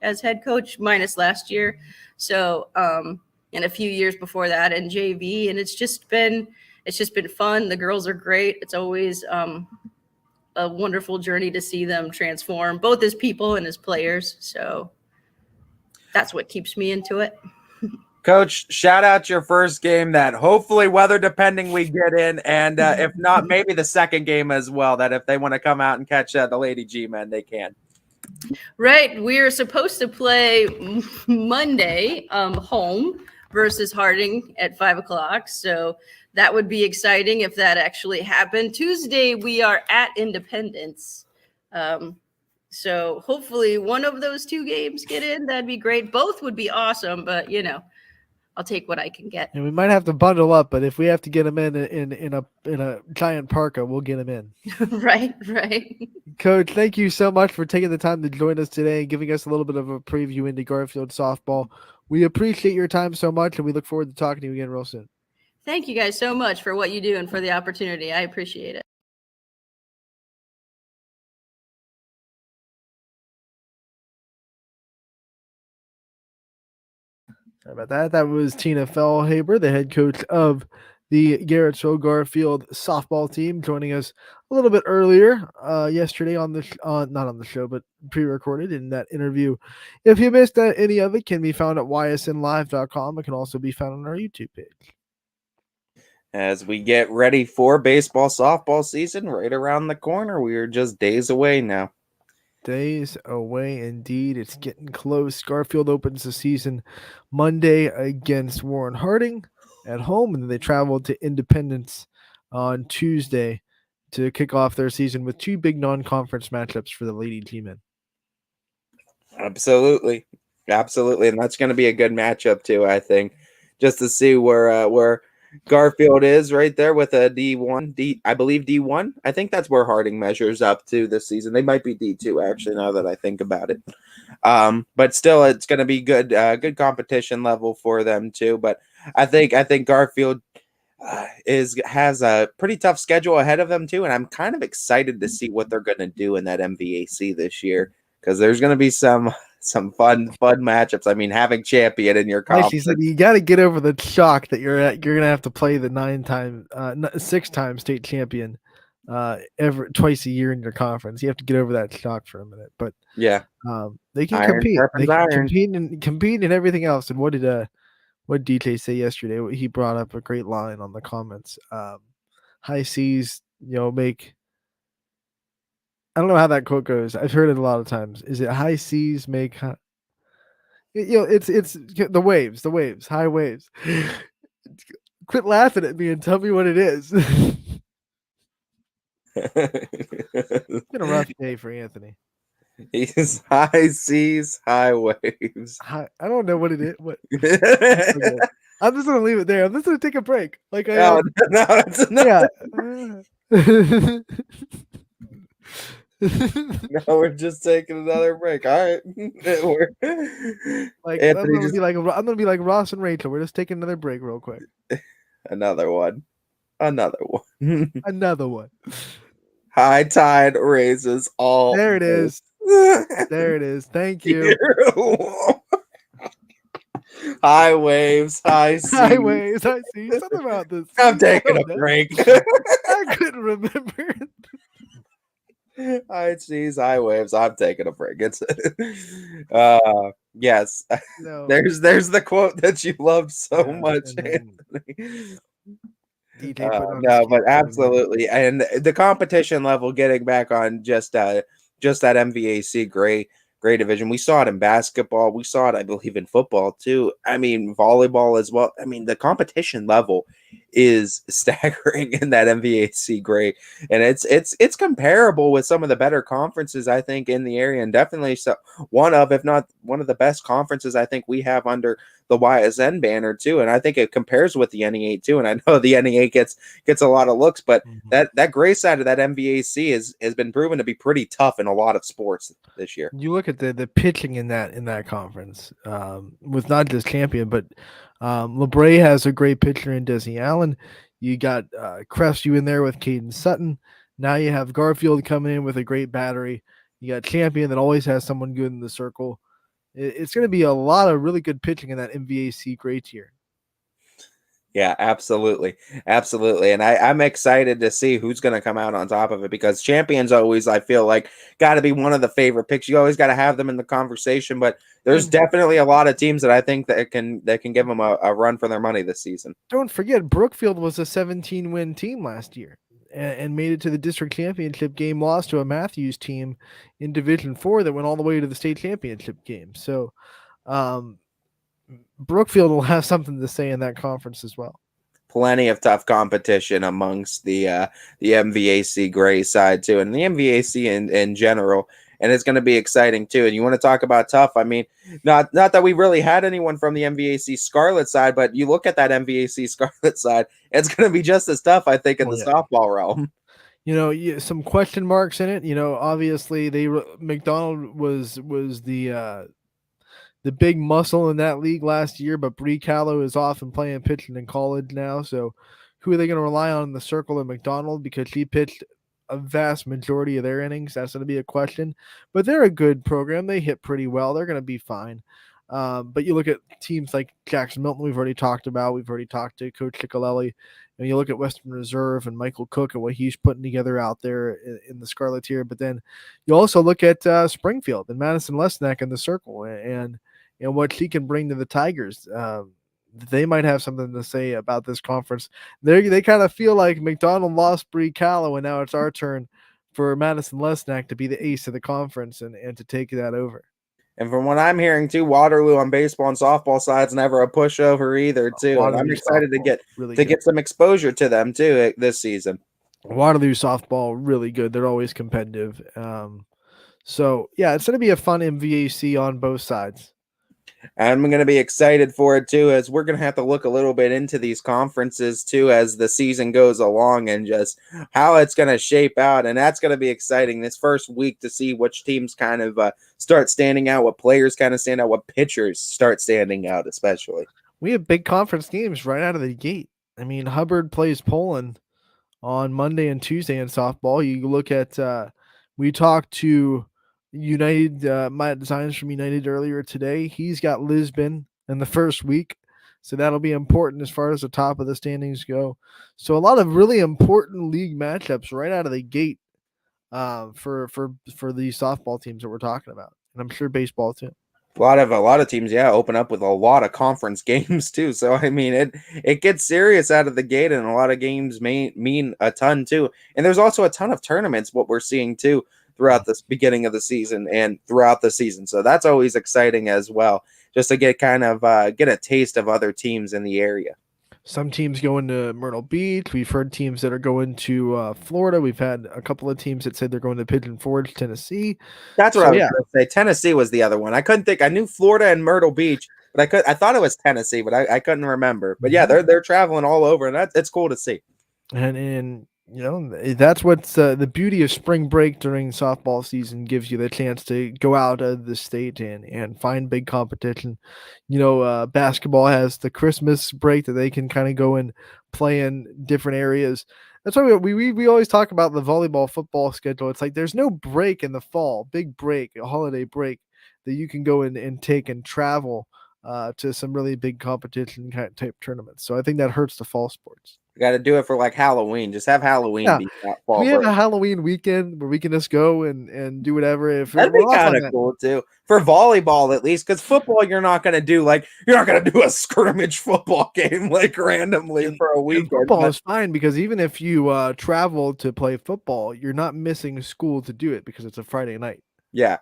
as head coach, minus last year. So, and a few years before that in JV. And it's just been fun. The girls are great. It's always a wonderful journey to see them transform, both as people and as players. So that's what keeps me into it. Coach, shout out your first game that hopefully, weather depending, we get in. And if not, maybe the second game as well, that if they want to come out and catch the Lady G-men, they can. Right. We're supposed to play Monday home versus Harding at 5:00. So that would be exciting if that actually happened. Tuesday, we are at Independence. So hopefully one of those two games get in. That'd be great. Both would be awesome, but I'll take what I can get. And we might have to bundle up, but if we have to get them in a giant parka, we'll get them in. Right. Coach, thank you so much for taking the time to join us today and giving us a little bit of a preview into Garfield softball. We appreciate your time so much, and we look forward to talking to you again real soon. Thank you guys so much for what you do and for the opportunity. I appreciate it. Sorry about that. That was Tina Fellhaber, the head coach of the Garrettsville Garfield softball team, joining us a little bit earlier yesterday on the not on the show, but pre-recorded in that interview. If you missed any of it, can be found at ysnlive.com. It can also be found on our YouTube page. As we get ready for baseball softball season right around the corner, we are just days away now. Days away indeed. It's getting close. Garfield opens the season Monday against Warren Harding at home, and then they travel to Independence on Tuesday to kick off their season with two big non-conference matchups for the Lady G-men. Absolutely. And that's going to be a good matchup too, I think, just to see where Garfield is right there with a D1. I believe D1. I think that's where Harding measures up to this season. They might be D2 actually, now that I think about it. But still, it's going to be good competition level for them too. But I think Garfield has a pretty tough schedule ahead of them too, and I'm kind of excited to see what they're going to do in that MVAC this year, because there's going to be some fun matchups. I mean, having champion in your conference. She said you got to get over the shock that you're going to have to play the 6-time state champion twice a year in your conference. You have to get over that shock for a minute, but Yeah. they can Iron compete. They sharpens can iron. compete in everything else. And what did DJ say yesterday? He brought up a great line on the comments. High seas, make. I don't know how that quote goes. I've heard it a lot of times. Is it high seas make? It's the waves, high waves. Quit laughing at me and tell me what it is. It's been a rough day for Anthony. He's high seas, high waves. I don't know what it is. What? I'm just gonna leave it there. I'm just gonna take a break. Like No, it's not. Yeah. No, we're just taking another break. All right. Like Anthony I'm gonna be like Ross and Rachel. We're just taking another break real quick. Another one. Another one. High tide raises all. There it is. There it is. Thank you. High waves, high seas. High waves, high seas. Something about this. I'm taking a break. I couldn't remember. High seas, high waves. I'm taking a break. It's yes. No. There's the quote that you loved so much, Anthony. No, but absolutely, and the competition level, getting back on just that MVAC gray division. We saw it in basketball. We saw it, I believe, in football too. I mean, volleyball as well. I mean, the competition level is staggering in that MVAC gray, and it's comparable with some of the better conferences, I think, in the area, and definitely one of, if not one of the best conferences I think we have under the YSN banner too. And I think it compares with the NE8 too. And I know the NE8 gets a lot of looks, but that gray side of that MVAC has been proven to be pretty tough in a lot of sports this year. You look at the pitching in that conference, with not just Champion, but LeBray has a great pitcher in Desi Allen. You got Crestview in there with Caden Sutton. Now you have Garfield coming in with a great battery. You got Champion that always has someone good in the circle. It's going to be a lot of really good pitching in that MVAC gray tier. Yeah, absolutely. Absolutely. And I'm excited to see who's going to come out on top of it, because Champions always, I feel like, got to be one of the favorite picks. You always got to have them in the conversation, but there's definitely a lot of teams that I think that can give them a run for their money this season. Don't forget, Brookfield was a 17-win team last year and made it to the district championship game, lost to a Matthews team in Division 4 that went all the way to the state championship game. So Brookfield will have something to say in that conference as well. Plenty of tough competition amongst the MVAC gray side too, and the MVAC in general. And it's going to be exciting too. And you want to talk about tough? I mean, not that we really had anyone from the MVAC Scarlet side, but you look at that MVAC Scarlet side, it's going to be just as tough, I think, in the softball realm. Some question marks in it. Obviously McDonald was the big muscle in that league last year, but Bree Callow is off and playing pitching in college now. So who are they going to rely on in the circle of McDonald, because she pitched a vast majority of their innings? That's going to be a question, but they're a good program. They hit pretty well. They're going to be fine. But you look at teams like Jackson Milton, we've already talked about. We've already talked to Coach Ciccolelli. And you look at Western Reserve and Michael Cook and what he's putting together out there in the Scarlet tier. But then you also look at Springfield and Madison Lesnack in the circle and what she can bring to the Tigers. They might have something to say about this conference. They kind of feel like McDonald lost Bree Callow, and now it's our turn for Madison Lesnack to be the ace of the conference and to take that over. And from what I'm hearing too, Waterloo on baseball and softball side's never a pushover either too. And I'm excited to get some exposure to them too this season. Waterloo softball really good. They're always competitive. So yeah, it's going to be a fun MVAC on both sides. I'm going to be excited for it too, as we're going to have to look a little bit into these conferences too as the season goes along and just how it's going to shape out. And that's going to be exciting this first week to see which teams kind of start standing out, what players kind of stand out, what pitchers start standing out, especially. We have big conference games right out of the gate. I mean, Hubbard plays Poland on Monday and Tuesday in softball. You look at, we talked to United, Matt Designs from United earlier today. He's got Lisbon in the first week. So that'll be important as far as the top of the standings go. So a lot of really important league matchups right out of the gate for these softball teams that we're talking about, and I'm sure baseball too. A lot of teams, open up with a lot of conference games too. So I mean, it gets serious out of the gate, and a lot of games mean a ton too. And there's also a ton of tournaments. What we're seeing too throughout the beginning of the season and throughout the season. So that's always exciting as well, just to get get a taste of other teams in the area. Some teams going to Myrtle Beach. We've heard teams that are going to Florida. We've had a couple of teams that said they're going to Pigeon Forge, Tennessee. That's what I was going to say. Tennessee was the other one. I couldn't think. I knew Florida and Myrtle Beach, but I thought it was Tennessee, but I couldn't remember. But yeah, they're traveling all over, and it's cool to see. And that's what's the beauty of spring break during softball season. Gives you the chance to go out of the state and find big competition. Basketball has the Christmas break that they can kind of go and play in different areas. That's why we always talk about the volleyball football schedule. It's like there's no break in the fall, big break, a holiday break that you can go and take and travel to some really big competition type tournaments. So I think that hurts the fall sports. You got to do it for like Halloween. Just have Halloween be that fall. We have a Halloween weekend where we can just go and do whatever. That'd be kind of cool too for volleyball, at least, because football you're not going to do a scrimmage football game like randomly for a weekend. Football is fine because even if you travel to play football, you're not missing school to do it because it's a Friday night. Yeah.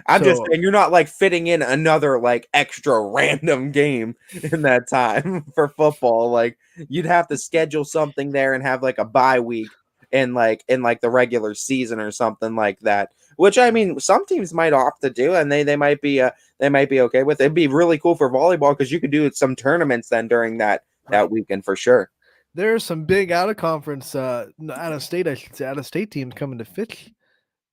I'm just saying you're not like fitting in another like extra random game in that time for football. Like you'd have to schedule something there and have like a bye week in the regular season or something like that. Which I mean, some teams might opt to do, and they might be okay with it. It'd be really cool for volleyball because you could do some tournaments then during that weekend for sure. There's some big out of conference, out of state teams coming to Fitch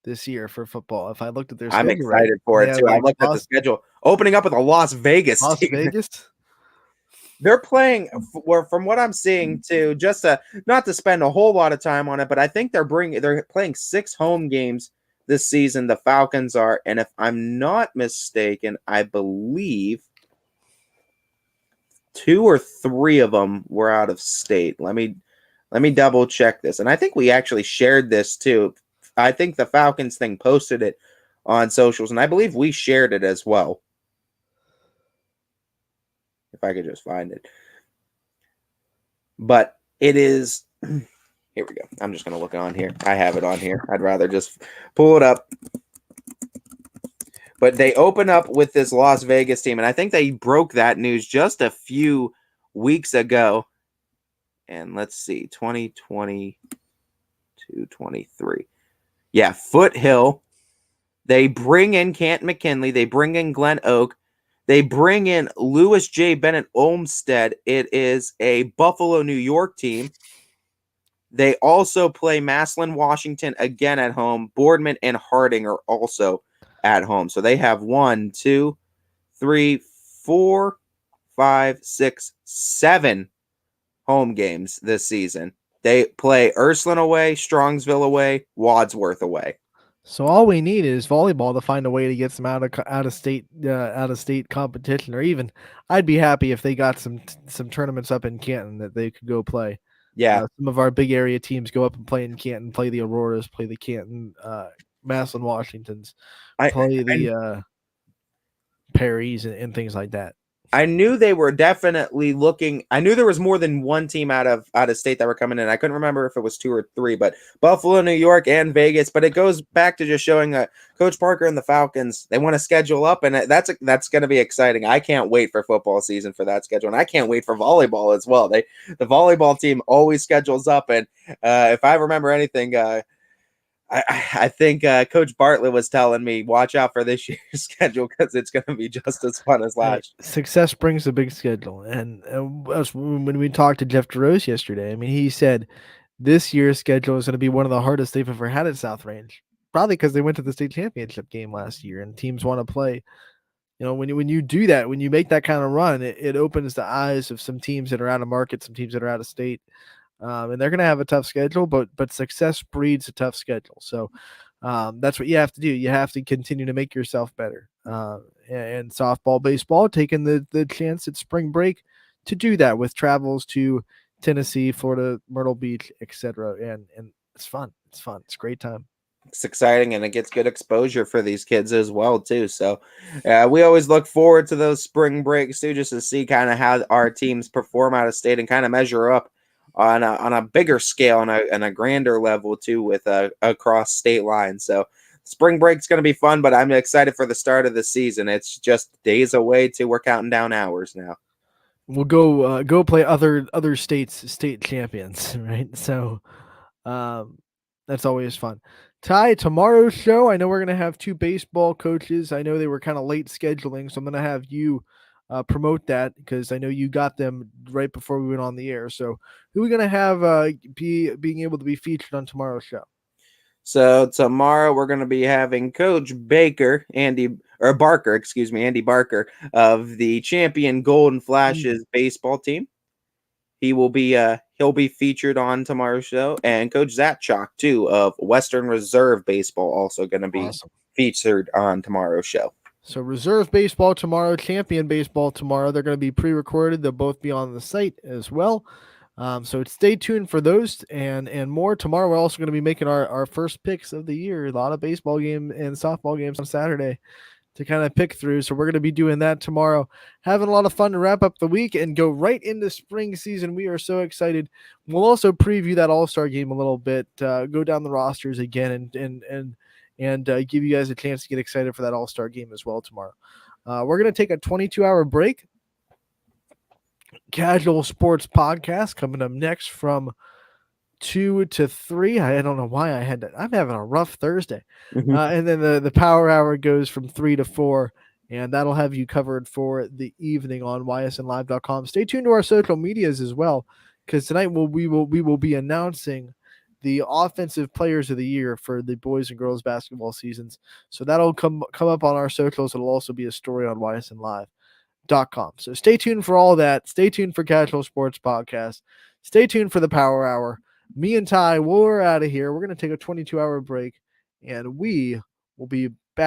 this year for football. If I looked at their schedule, I'm excited for it too. I looked at the schedule opening up with a Las Vegas team. They're playing, from what I'm seeing too, just not to spend a whole lot of time on it, but I think they're playing 6 home games this season. The Falcons are, and if I'm not mistaken, I believe 2 or 3 of them were out of state. Let me double check this, and I think we actually shared this too. I think the Falcons thing posted it on socials, and I believe we shared it as well. If I could just find it. But it is... Here we go. I'm just going to look on here. I have it on here. I'd rather just pull it up. But they open up with this Las Vegas team, and I think they broke that news just a few weeks ago. And let's see, 2022, 23. Yeah, Foothill. They bring in Canton McKinley. They bring in Glen Oak. They bring in Lewis J. Bennett Olmsted. It is a Buffalo, New York team. They also play Massillon, Washington again at home. Boardman and Harding are also at home. So they have 1, 2, 3, 4, 5, 6, 7 home games this season. They play Ursuline away, Strongsville away, Wadsworth away. So all we need is volleyball to find a way to get some out of state competition, or even I'd be happy if they got some tournaments up in Canton that they could go play. Yeah, some of our big area teams go up and play in Canton, play the Auroras, play the Canton, Massillon Washingtons, play the Perrys and things like that. I knew they were definitely looking. I knew there was more than one team out of state that were coming in. I couldn't remember if it was 2 or 3, but Buffalo, New York, and Vegas. But it goes back to just showing Coach Parker and the Falcons, they want to schedule up, and that's going to be exciting. I can't wait for football season for that schedule, and I can't wait for volleyball as well. The volleyball team always schedules up, and if I remember anything, I think Coach Bartlett was telling me, watch out for this year's schedule because it's going to be just as fun as last year. Success brings a big schedule. And when we talked to Jeff DeRose yesterday, I mean, he said this year's schedule is going to be one of the hardest they've ever had at South Range, probably because they went to the state championship game last year and teams want to play. When you do that, when you make that kind of run, it opens the eyes of some teams that are out of market, some teams that are out of state. And they're going to have a tough schedule, but success breeds a tough schedule. So that's what you have to do. You have to continue to make yourself better. And softball, baseball, taking the chance at spring break to do that with travels to Tennessee, Florida, Myrtle Beach, etc. And it's fun. It's fun. It's a great time. It's exciting, and it gets good exposure for these kids as well too. So we always look forward to those spring breaks too, just to see kind of how our teams perform out of state and kind of measure up on a bigger scale and a grander level too with across state lines. So spring break's going to be fun, but I'm excited for the start of the season. It's just days away too. We're counting down hours now. We'll go play other states' state champions, right? So that's always fun. Ty, tomorrow's show, I know we're going to have 2 baseball coaches. I know they were kind of late scheduling, so I'm going to have you promote that because I know you got them right before we went on the air. So who are we going to have being able to be featured on tomorrow's show? So tomorrow we're going to be having Coach Andy Barker of the champion Golden Flashes baseball team. He will be he'll be featured on tomorrow's show, and Coach Zatchok too of Western Reserve Baseball also going to be featured on tomorrow's show. So Reserve Baseball tomorrow, Champion Baseball tomorrow. They're going to be pre-recorded. They'll both be on the site as well. So stay tuned for those and more. Tomorrow we're also going to be making our first picks of the year. A lot of baseball game and softball games on Saturday to kind of pick through. So we're going to be doing that tomorrow, having a lot of fun to wrap up the week and go right into spring season. We are so excited. We'll also preview that All-Star game a little bit, go down the rosters again and give you guys a chance to get excited for that All-Star game as well tomorrow. We're going to take a 22-hour break. Casual Sports Podcast coming up next from 2 to 3. I don't know why I'm having a rough Thursday. And then the Power Hour goes from 3 to 4, and that'll have you covered for the evening on ysnlive.com. Stay tuned to our social medias as well, because tonight we will be announcing the offensive players of the year for the boys and girls basketball seasons. So that'll come up on our socials. It'll also be a story on ysnlive.com. So stay tuned for all that. Stay tuned for Casual Sports Podcast. Stay tuned for the Power Hour. Me and Ty, we're out of here. We're going to take a 22-hour break, and we will be